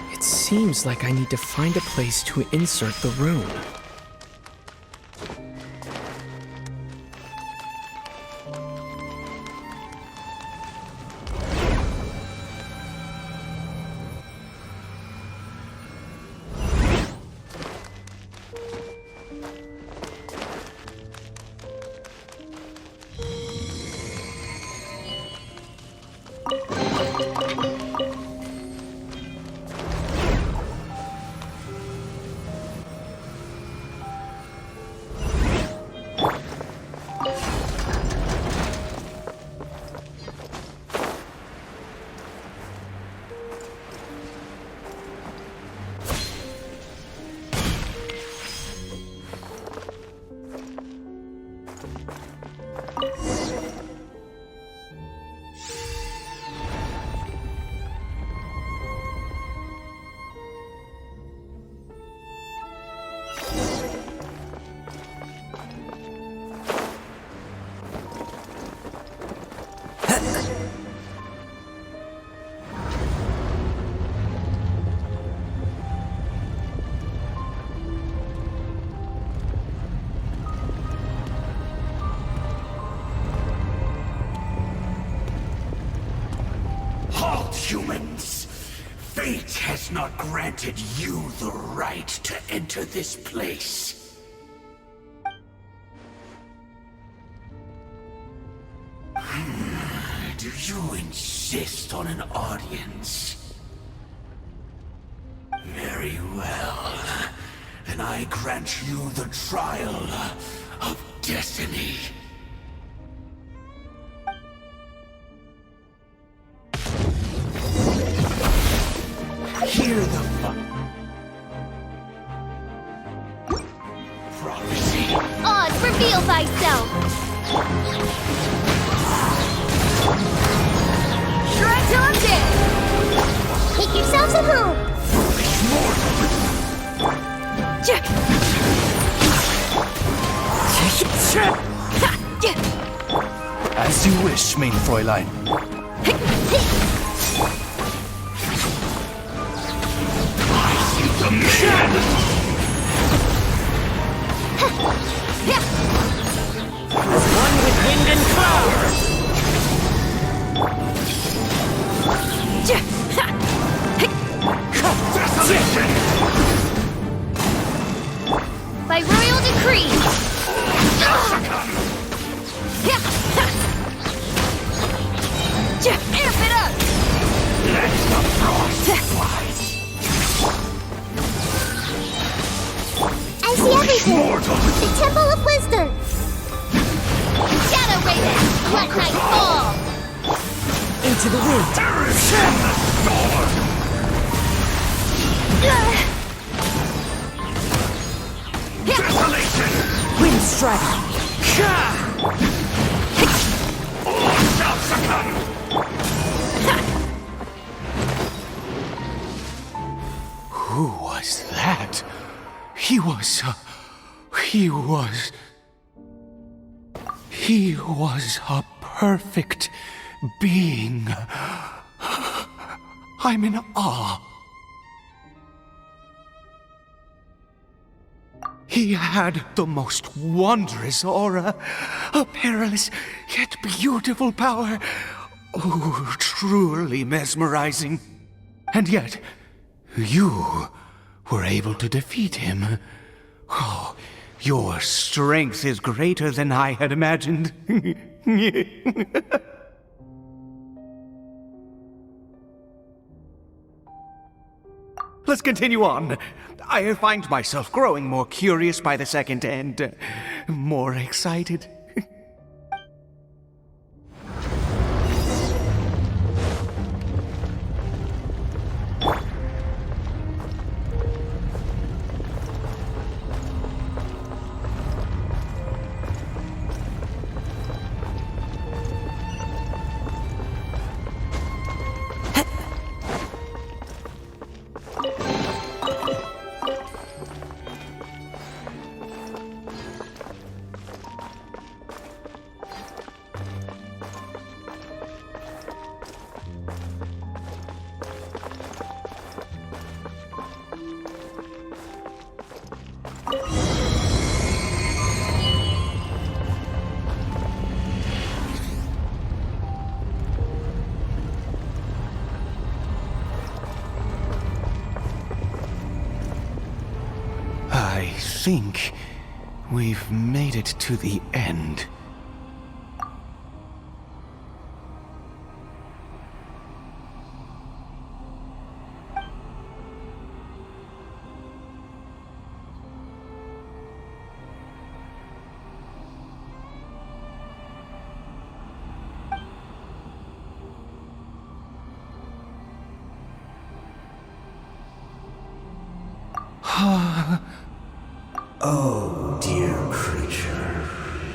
It seems like I need to find a place to insert the rune. Humans, fate has not granted you the right to enter this place. Do you insist on an audience? Very well. Then I grant you the trial of destiny. Hear the prophecy. Oz, reveal thyself! Shrek till I'm dead! Make yourselves at home. As you wish, mein Fräulein. One with wind and cloud! Desolation! By royal decree! Amp it up! Let the frost fly! I see everything. The Temple of Wisdom. Shadow Raven! Let night fall! Into the wind! Perish in the storm! Desolation! Wind strike! All shall succumb! Who was that? He was a perfect being. I'm in awe. He had the most wondrous aura, a perilous yet beautiful power. Oh, truly mesmerizing. And yet, you were able to defeat him. Oh, your strength is greater than I had imagined. Let's continue on. I find myself growing more curious by the second and more excited. think we've made it to the end. Oh, dear creature,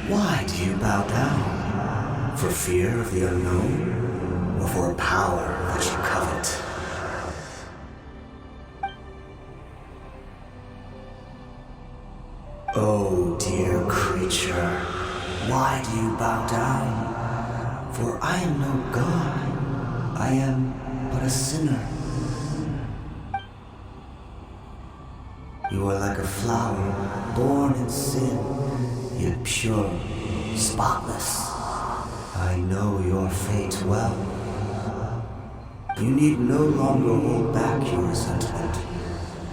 why do you bow down? For fear of the unknown? Or for a power that you covet? Oh, dear creature, why do you bow down? For I am no god, I am but a sinner. You are like a flower, born in sin, yet pure, spotless. I know your fate well. You need no longer hold back your resentment,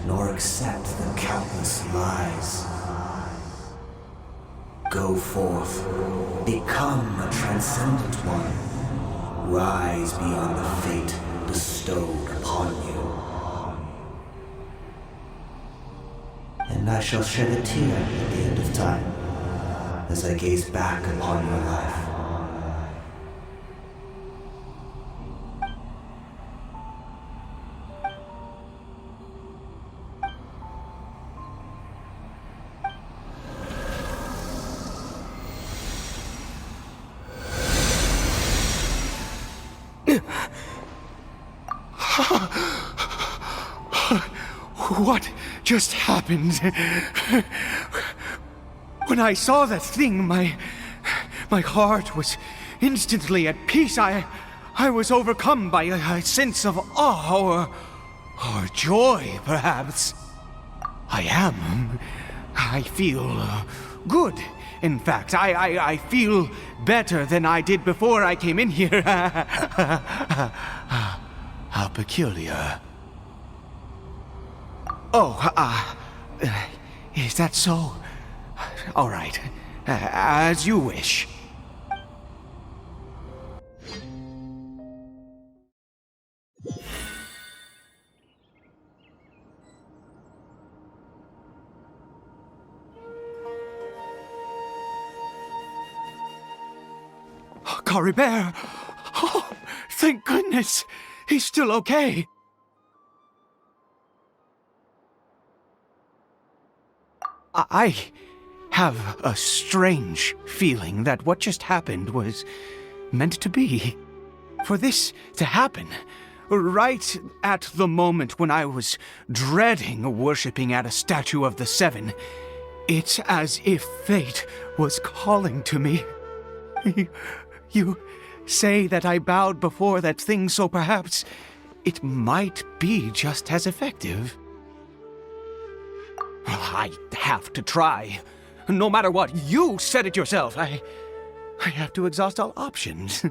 nor accept the countless lies. Go forth, become a transcendent one. Rise beyond the fate bestowed upon you. And I shall shed a tear at the end of time, as I gaze back upon your life. What just happened? When I saw that thing, my heart was instantly at peace. I was overcome by a sense of awe or joy, perhaps. I feel good. In fact, I feel better than I did before I came in here. How peculiar. Oh, is that so? All right, as you wish. Cory Bear! Oh, thank goodness! He's still okay! I have a strange feeling that what just happened was meant to be. For this to happen, right at the moment when I was dreading worshipping at a statue of the Seven, it's as if fate was calling to me. You say that I bowed before that thing, so perhaps it might be just as effective. I have to try. No matter what, you said it yourself. I have to exhaust all options.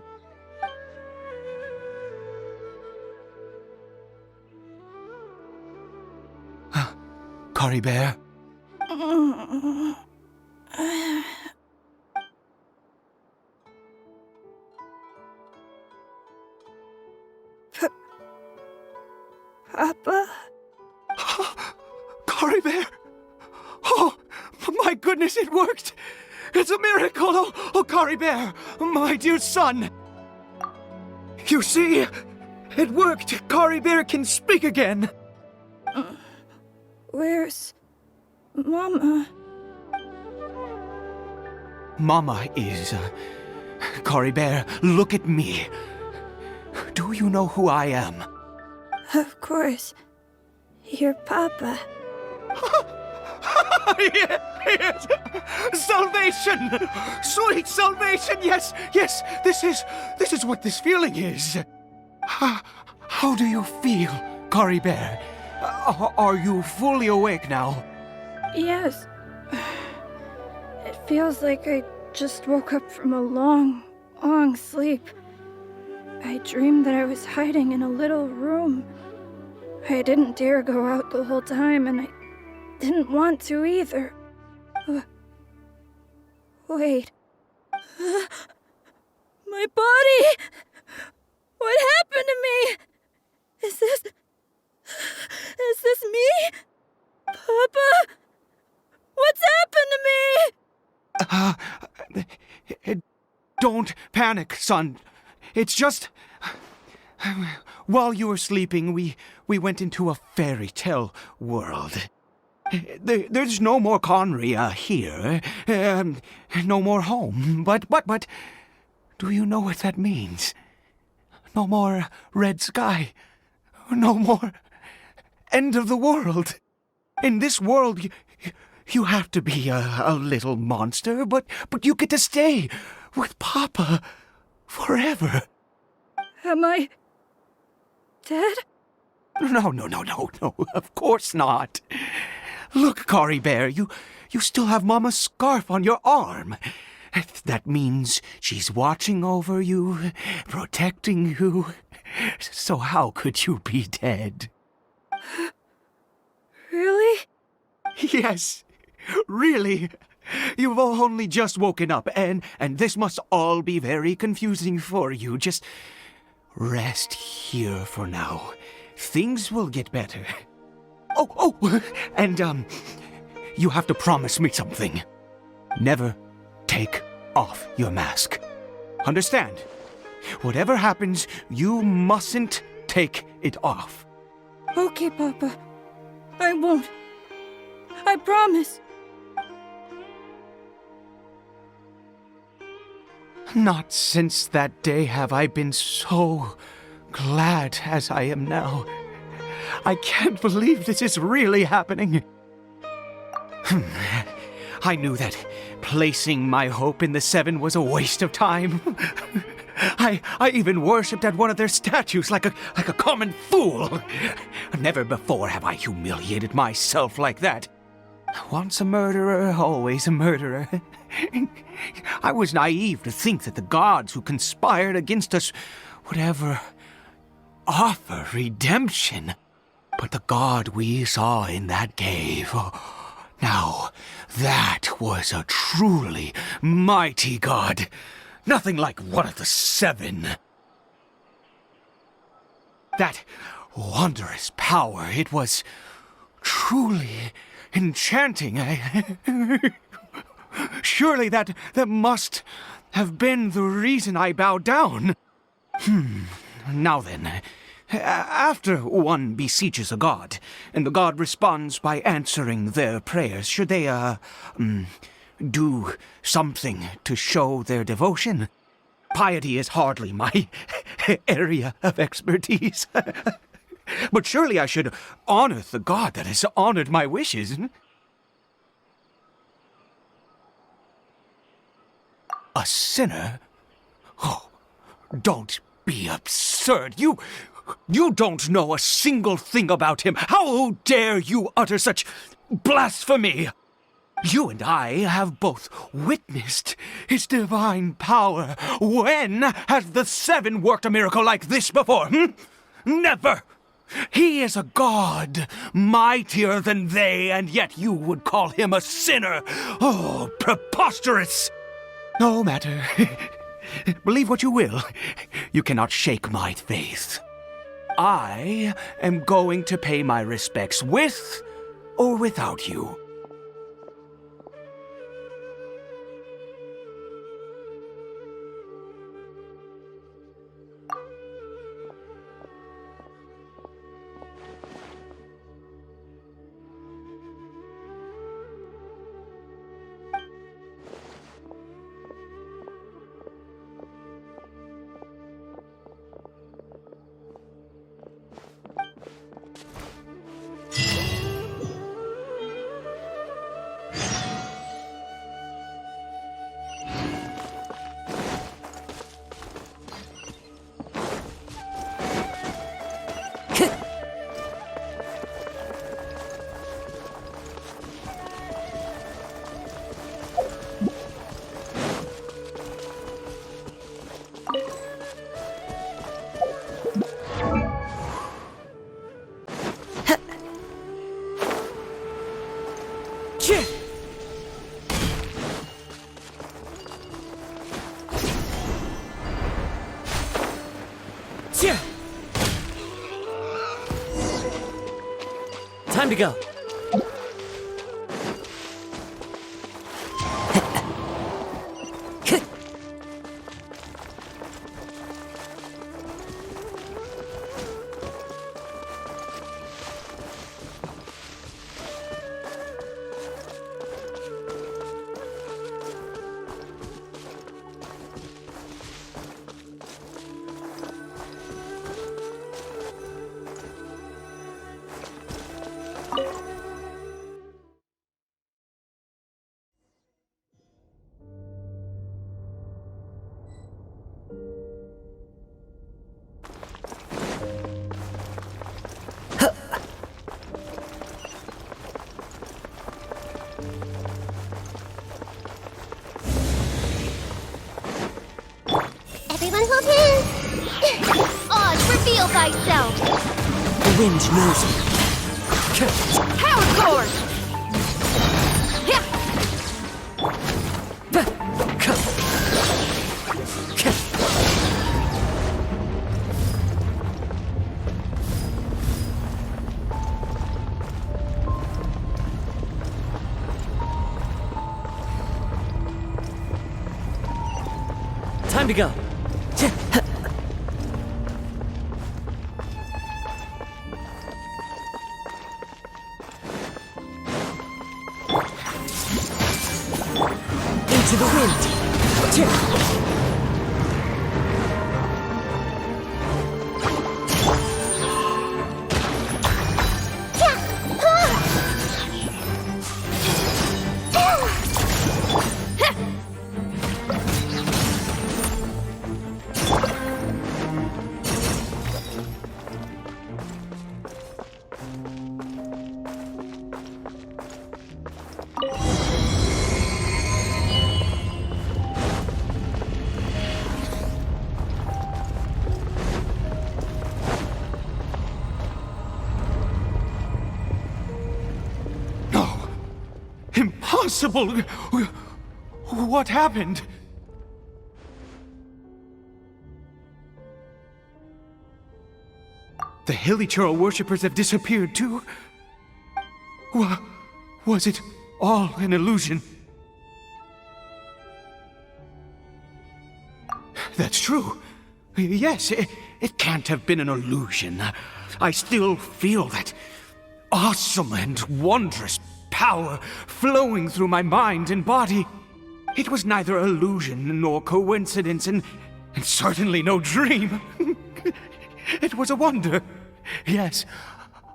Cory Bear? Papa? Cory Bear? Oh, my goodness, it worked! It's a miracle! Oh, Cory Bear, my dear son! You see, it worked! Cory Bear can speak again! Where's Mama? Mama is... Cory Bear, look at me. Do you know who I am? Of course. Your Papa. Yes! Salvation! Sweet salvation! Yes! This is what this feeling is. How do you feel, Cory Bear? Are you fully awake now? Yes. It feels like I just woke up from a long, long sleep. I dreamed that I was hiding in a little room. I didn't dare go out the whole time, and didn't want to either. Wait. My body! What happened to me? Is this me? Papa? What's happened to me? Don't panic, son. It's just... While you were sleeping, we went into a fairy tale world. There's no more Conria here. No more home. But... Do you know what that means? No more red sky. No more end of the world. In this world, you have to be a little monster, but you get to stay with Papa forever. Am I dead? No, of course not. Look, Cory Bear, you still have Mama's scarf on your arm. That means she's watching over you, protecting you. So how could you be dead? Really? Yes, really. You've only just woken up, and this must all be very confusing for you. Just rest here for now. Things will get better. Oh, and you have to promise me something. Never take off your mask. Understand? Whatever happens, you mustn't take it off. Okay, Papa. I won't. I promise. Not since that day have I been so glad as I am now. I can't believe this is really happening. I knew that placing my hope in the Seven was a waste of time. I even worshipped at one of their statues like a common fool. Never before have I humiliated myself like that. Once a murderer, always a murderer. I was naive to think that the gods who conspired against us would ever offer redemption. But the god we saw in that cave, now that was a truly mighty god. Nothing like one of the Seven. That wondrous power, it was truly enchanting. Surely that must have been the reason I bowed down. Now then, after one beseeches a god, and the god responds by answering their prayers, should they, do something to show their devotion? Piety is hardly my area of expertise. But surely I should honor the god that has honored my wishes. A sinner? Oh, don't be absurd. You don't know a single thing about him. How dare you utter such blasphemy? You and I have both witnessed his divine power. When has the Seven worked a miracle like this before? Never! He is a god, mightier than they, and yet you would call him a sinner. Oh, preposterous! No matter. Believe what you will. You cannot shake my faith. I am going to pay my respects with or without you. Time to go. Everyone hold hands. Oz, reveal thyself! The wind knows me. Power cord! Time to go. Into the wind. Impossible! What happened? The Hilichurl worshippers have disappeared too? Was it all an illusion? That's true. Yes, it can't have been an illusion. I still feel that awesome and wondrous power flowing through my mind and body. It was neither illusion nor coincidence, and certainly no dream. It was a wonder. Yes,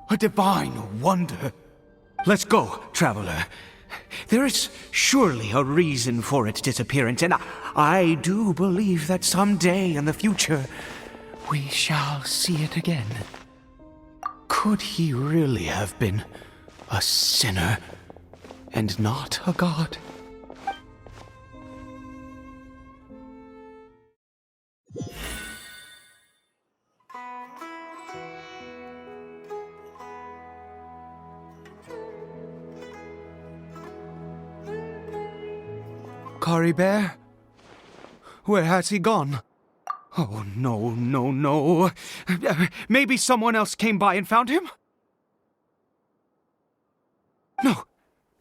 a divine wonder. Let's go, traveler. There is surely a reason for its disappearance, and I do believe that someday in the future we shall see it again. Could he really have been a sinner and not a god? Kari Bear? Where has he gone? Oh, no. Maybe someone else came by and found him?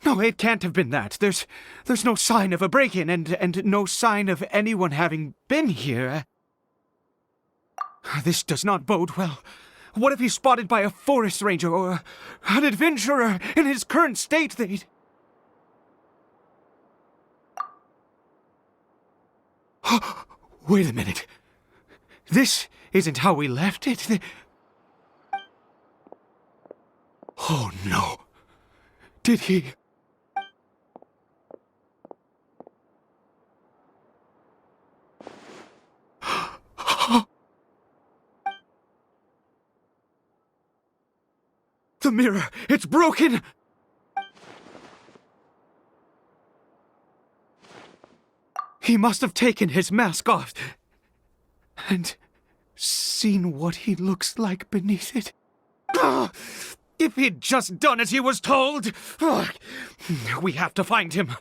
No, it can't have been that. There's no sign of a break-in and no sign of anyone having been here. This does not bode well. What if he's spotted by a forest ranger or an adventurer in his current state? They'd... Wait a minute. This isn't how we left it. Oh no. Did he... The mirror! It's broken! He must have taken his mask off and seen what he looks like beneath it. If he'd just done as he was told! We have to find him.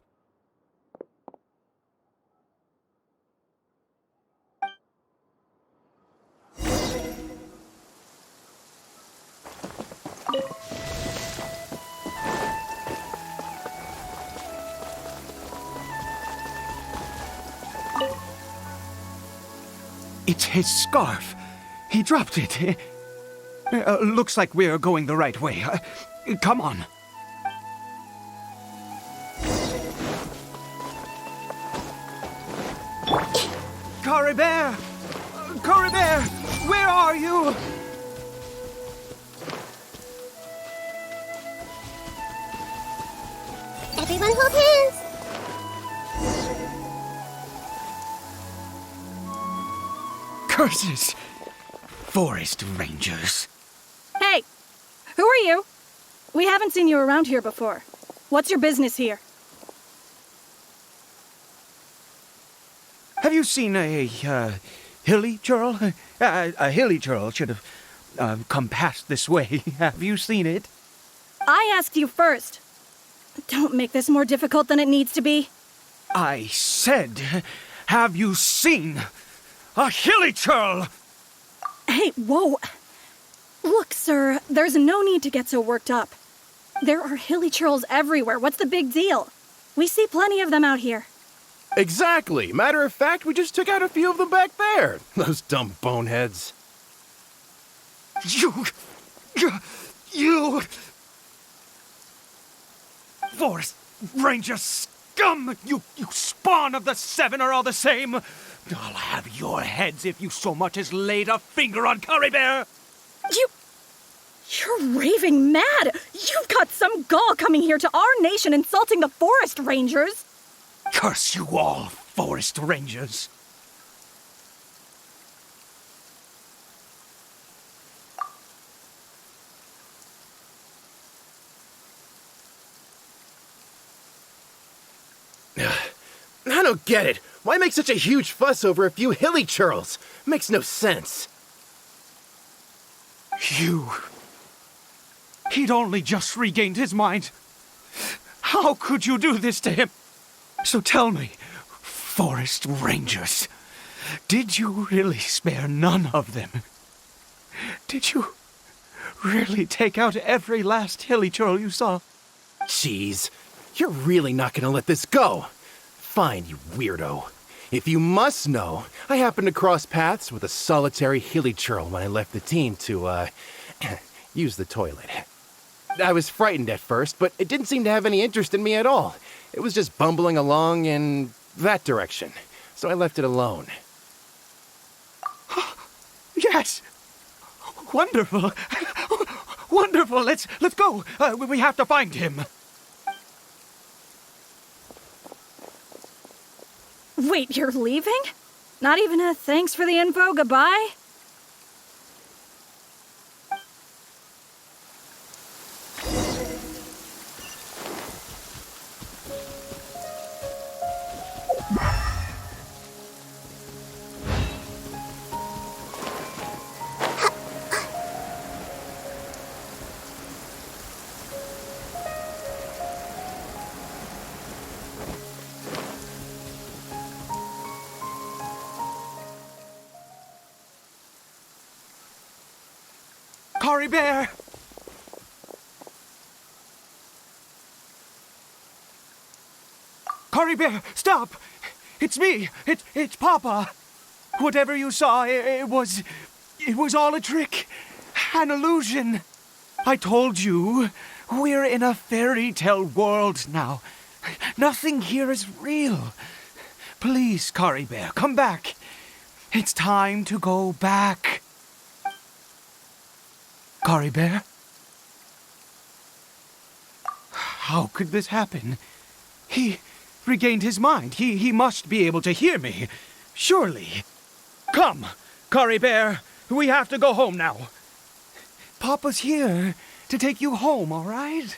It's his scarf. He dropped it. Looks like we're going the right way. Come on. Caribert! Caribert! Where are you? Everyone hold hands. Curses! Forest rangers. Hey! Who are you? We haven't seen you around here before. What's your business here? Have you seen a hilly churl? A hilly churl should have come past this way. Have you seen it? I asked you first. Don't make this more difficult than it needs to be. I said, have you seen a hilly churl? Hey, whoa. Look, sir, there's no need to get so worked up. There are hilly churls everywhere. What's the big deal? We see plenty of them out here. Exactly. Matter of fact, we just took out a few of them back there. Those dumb boneheads. You... Forest Ranger scum! You spawn of the Seven are all the same! I'll have your heads if you so much as laid a finger on Caribert! You're raving mad! You've got some gall coming here to our nation insulting the Forest Rangers! Curse you all, Forest Rangers! I don't get it. Why make such a huge fuss over a few hilly churls? Makes no sense. He'd only just regained his mind. How could you do this to him? So tell me, Forest Rangers, did you really spare none of them? Did you really take out every last hilly churl you saw? Jeez, you're really not gonna let this go. Fine, you weirdo. If you must know, I happened to cross paths with a solitary hilly churl when I left the team to, use the toilet. I was frightened at first, but it didn't seem to have any interest in me at all. It was just bumbling along in that direction, so I left it alone. Yes! Wonderful! Wonderful! Let's go! We have to find him! Wait, you're leaving? Not even a thanks for the info, goodbye? Caribert! Caribert, stop! It's me! It's Papa! Whatever you saw, it was all a trick. An illusion. I told you, we're in a fairy tale world now. Nothing here is real. Please, Caribert, come back. It's time to go back. Caribert? How could this happen? He regained his mind. He must be able to hear me. Surely. Come, Caribert. We have to go home now. Papa's here to take you home, all right?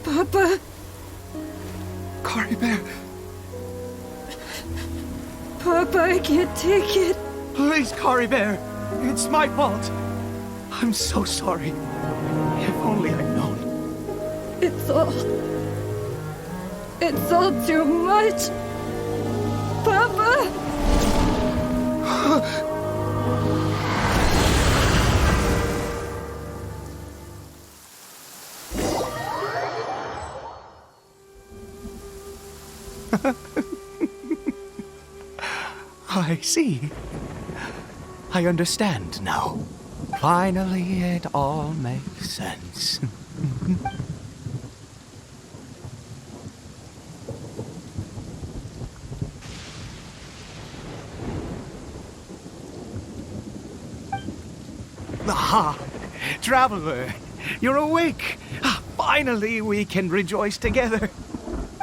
Papa? Caribert. Papa, I can't take it. Please, Caribert. It's my fault. I'm so sorry. If only I'd known. It's all too much. Papa! I see. I understand now. Finally, it all makes sense. Ah, Traveler, you're awake. Finally, we can rejoice together.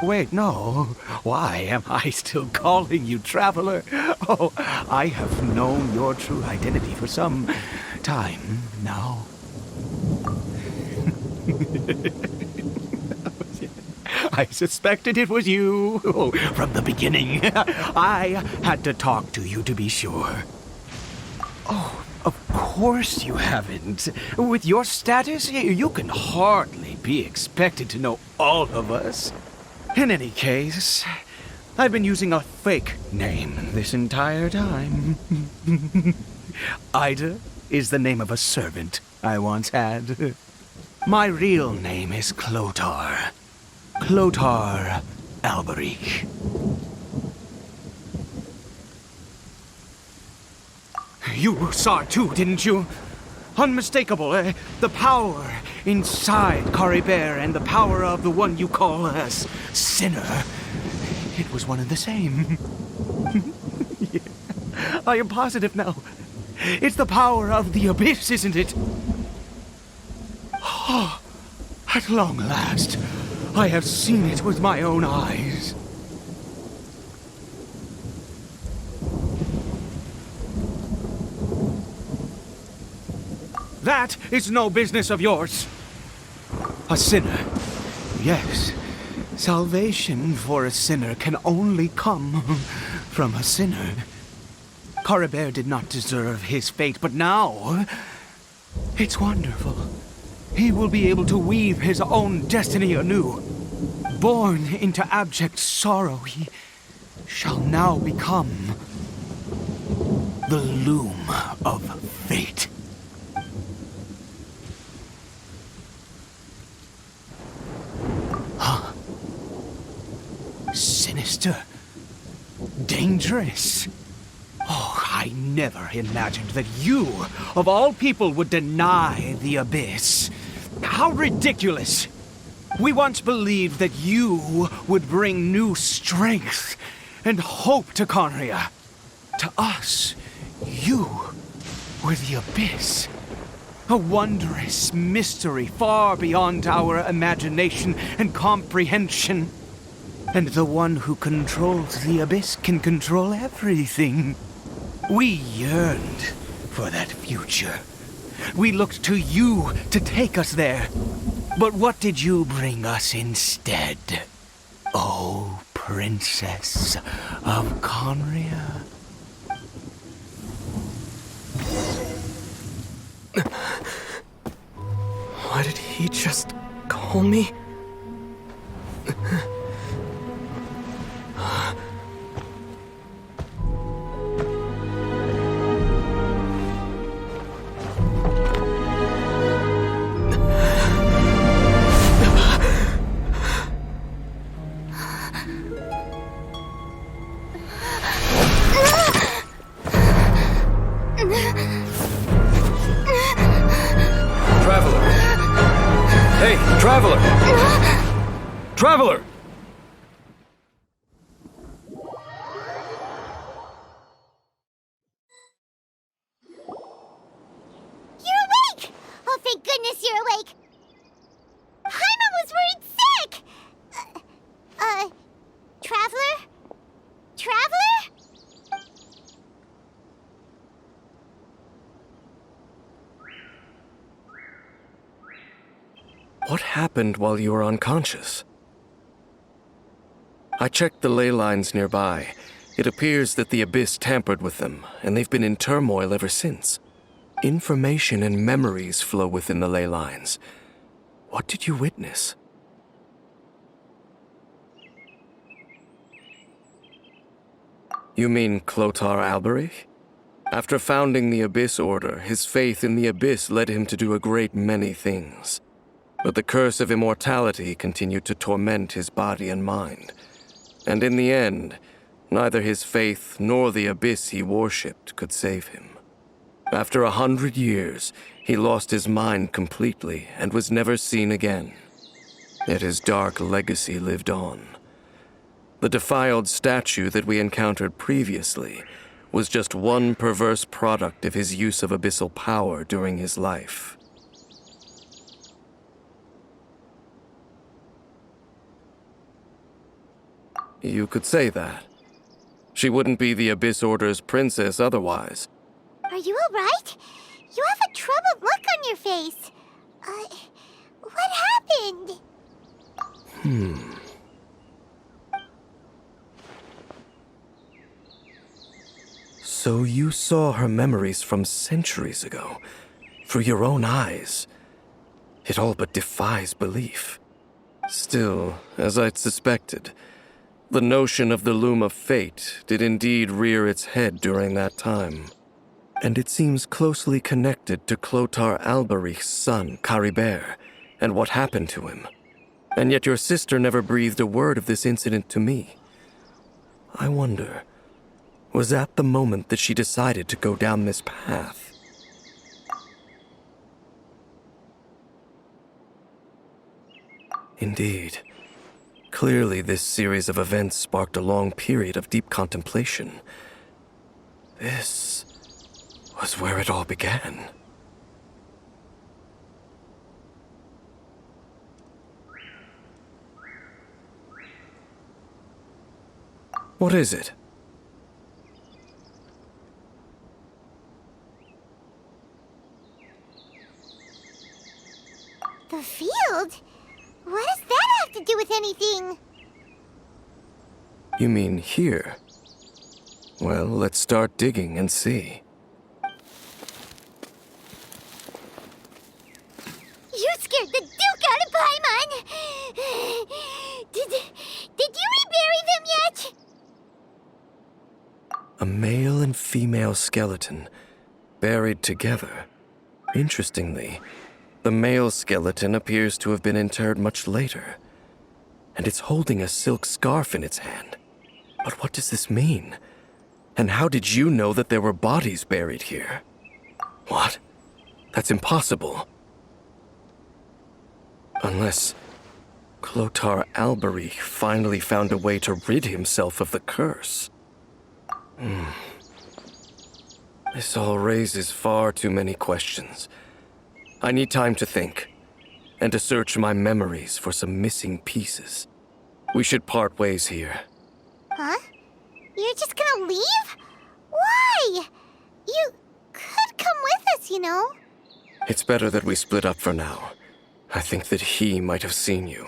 Wait, no. Why am I still calling you Traveler? Oh, I have known your true identity for some time now. I suspected it was you. Oh, from the beginning. I had to talk to you to be sure. Oh, of course you haven't. With your status, you can hardly be expected to know all of us. In any case, I've been using a fake name this entire time. Ida is the name of a servant I once had. My real name is Clotar. Clotar Alberich. You saw it too, didn't you? Unmistakable, the power inside Caribert and the power of the one you call a sinner. It was one and the same. Yeah. I am positive now. It's the power of the abyss, isn't it? Oh, at long last, I have seen it with my own eyes. That is no business of yours. A sinner. Yes. Salvation for a sinner can only come from a sinner. Caribert did not deserve his fate, but now it's wonderful. He will be able to weave his own destiny anew. Born into abject sorrow, he shall now become the loom of fate. Sinister. Dangerous. Oh, I never imagined that you, of all people, would deny the abyss. How ridiculous. We once believed that you would bring new strength and hope to Conria. To us, you were the abyss. A wondrous mystery far beyond our imagination and comprehension. And the one who controls the abyss can control everything. We yearned for that future. We looked to you to take us there. But what did you bring us instead? Oh, Princess of Conria. Why did he just call me? Traveler! You're awake! Oh, thank goodness you're awake! Paimon was worried sick! Traveler? Traveler? What happened while you were unconscious? I checked the ley lines nearby. It appears that the abyss tampered with them, and they've been in turmoil ever since. Information and memories flow within the ley lines. What did you witness? You mean Clotar Alberich? After founding the Abyss Order, his faith in the Abyss led him to do a great many things. But the curse of immortality continued to torment his body and mind. And in the end, neither his faith nor the abyss he worshipped could save him. After 100 years, he lost his mind completely and was never seen again. Yet his dark legacy lived on. The defiled statue that we encountered previously was just one perverse product of his use of abyssal power during his life. You could say that. She wouldn't be the Abyss Order's princess otherwise. Are you alright? You have a troubled look on your face. What happened? So you saw her memories from centuries ago, through your own eyes. It all but defies belief. Still, as I'd suspected, the notion of the Loom of Fate did indeed rear its head during that time. And it seems closely connected to Clothar Alberich's son, Caribert, and what happened to him. And yet your sister never breathed a word of this incident to me. I wonder, was that the moment that she decided to go down this path? Indeed. Clearly, this series of events sparked a long period of deep contemplation. This was where it all began. What is it? The field? What does that have to do with anything? You mean here? Well, let's start digging and see. You scared the Duke out of Paimon! Did you rebury them yet? A male and female skeleton, buried together. Interestingly, the male skeleton appears to have been interred much later, and it's holding a silk scarf in its hand. But what does this mean? And how did you know that there were bodies buried here? What? That's impossible. Unless Clothar Alberich finally found a way to rid himself of the curse. This all raises far too many questions. I need time to think, and to search my memories for some missing pieces. We should part ways here. Huh? You're just gonna leave? Why? You could come with us, you know. It's better that we split up for now. I think that he might have seen you.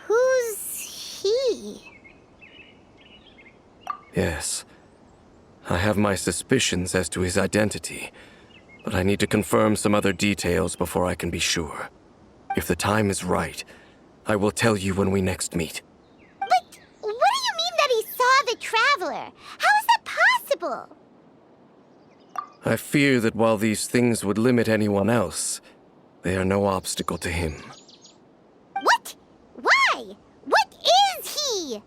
Who's he? Yes. I have my suspicions as to his identity, but I need to confirm some other details before I can be sure. If the time is right, I will tell you when we next meet. But what do you mean that he saw the Traveler? How is that possible? I fear that while these things would limit anyone else, they are no obstacle to him. What? Why? What is he?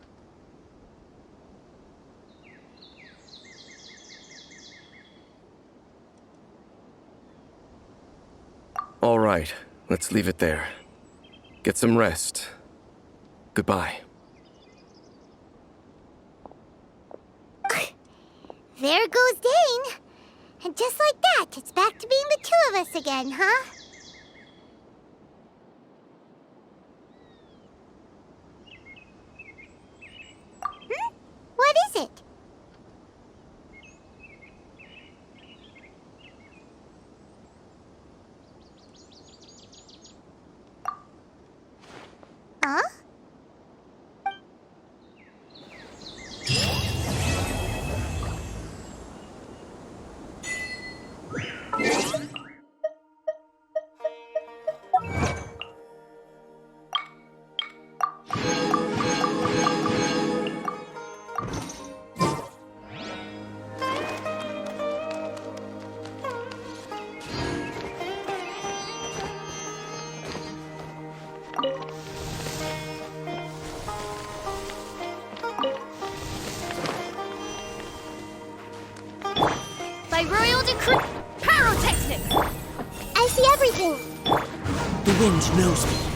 All right, let's leave it there. Get some rest. Goodbye. There goes Dane. And just like that, it's back to being the two of us again, huh? What is it? Huh? By royal decree, pyrotechnics! I see everything. The wind knows me.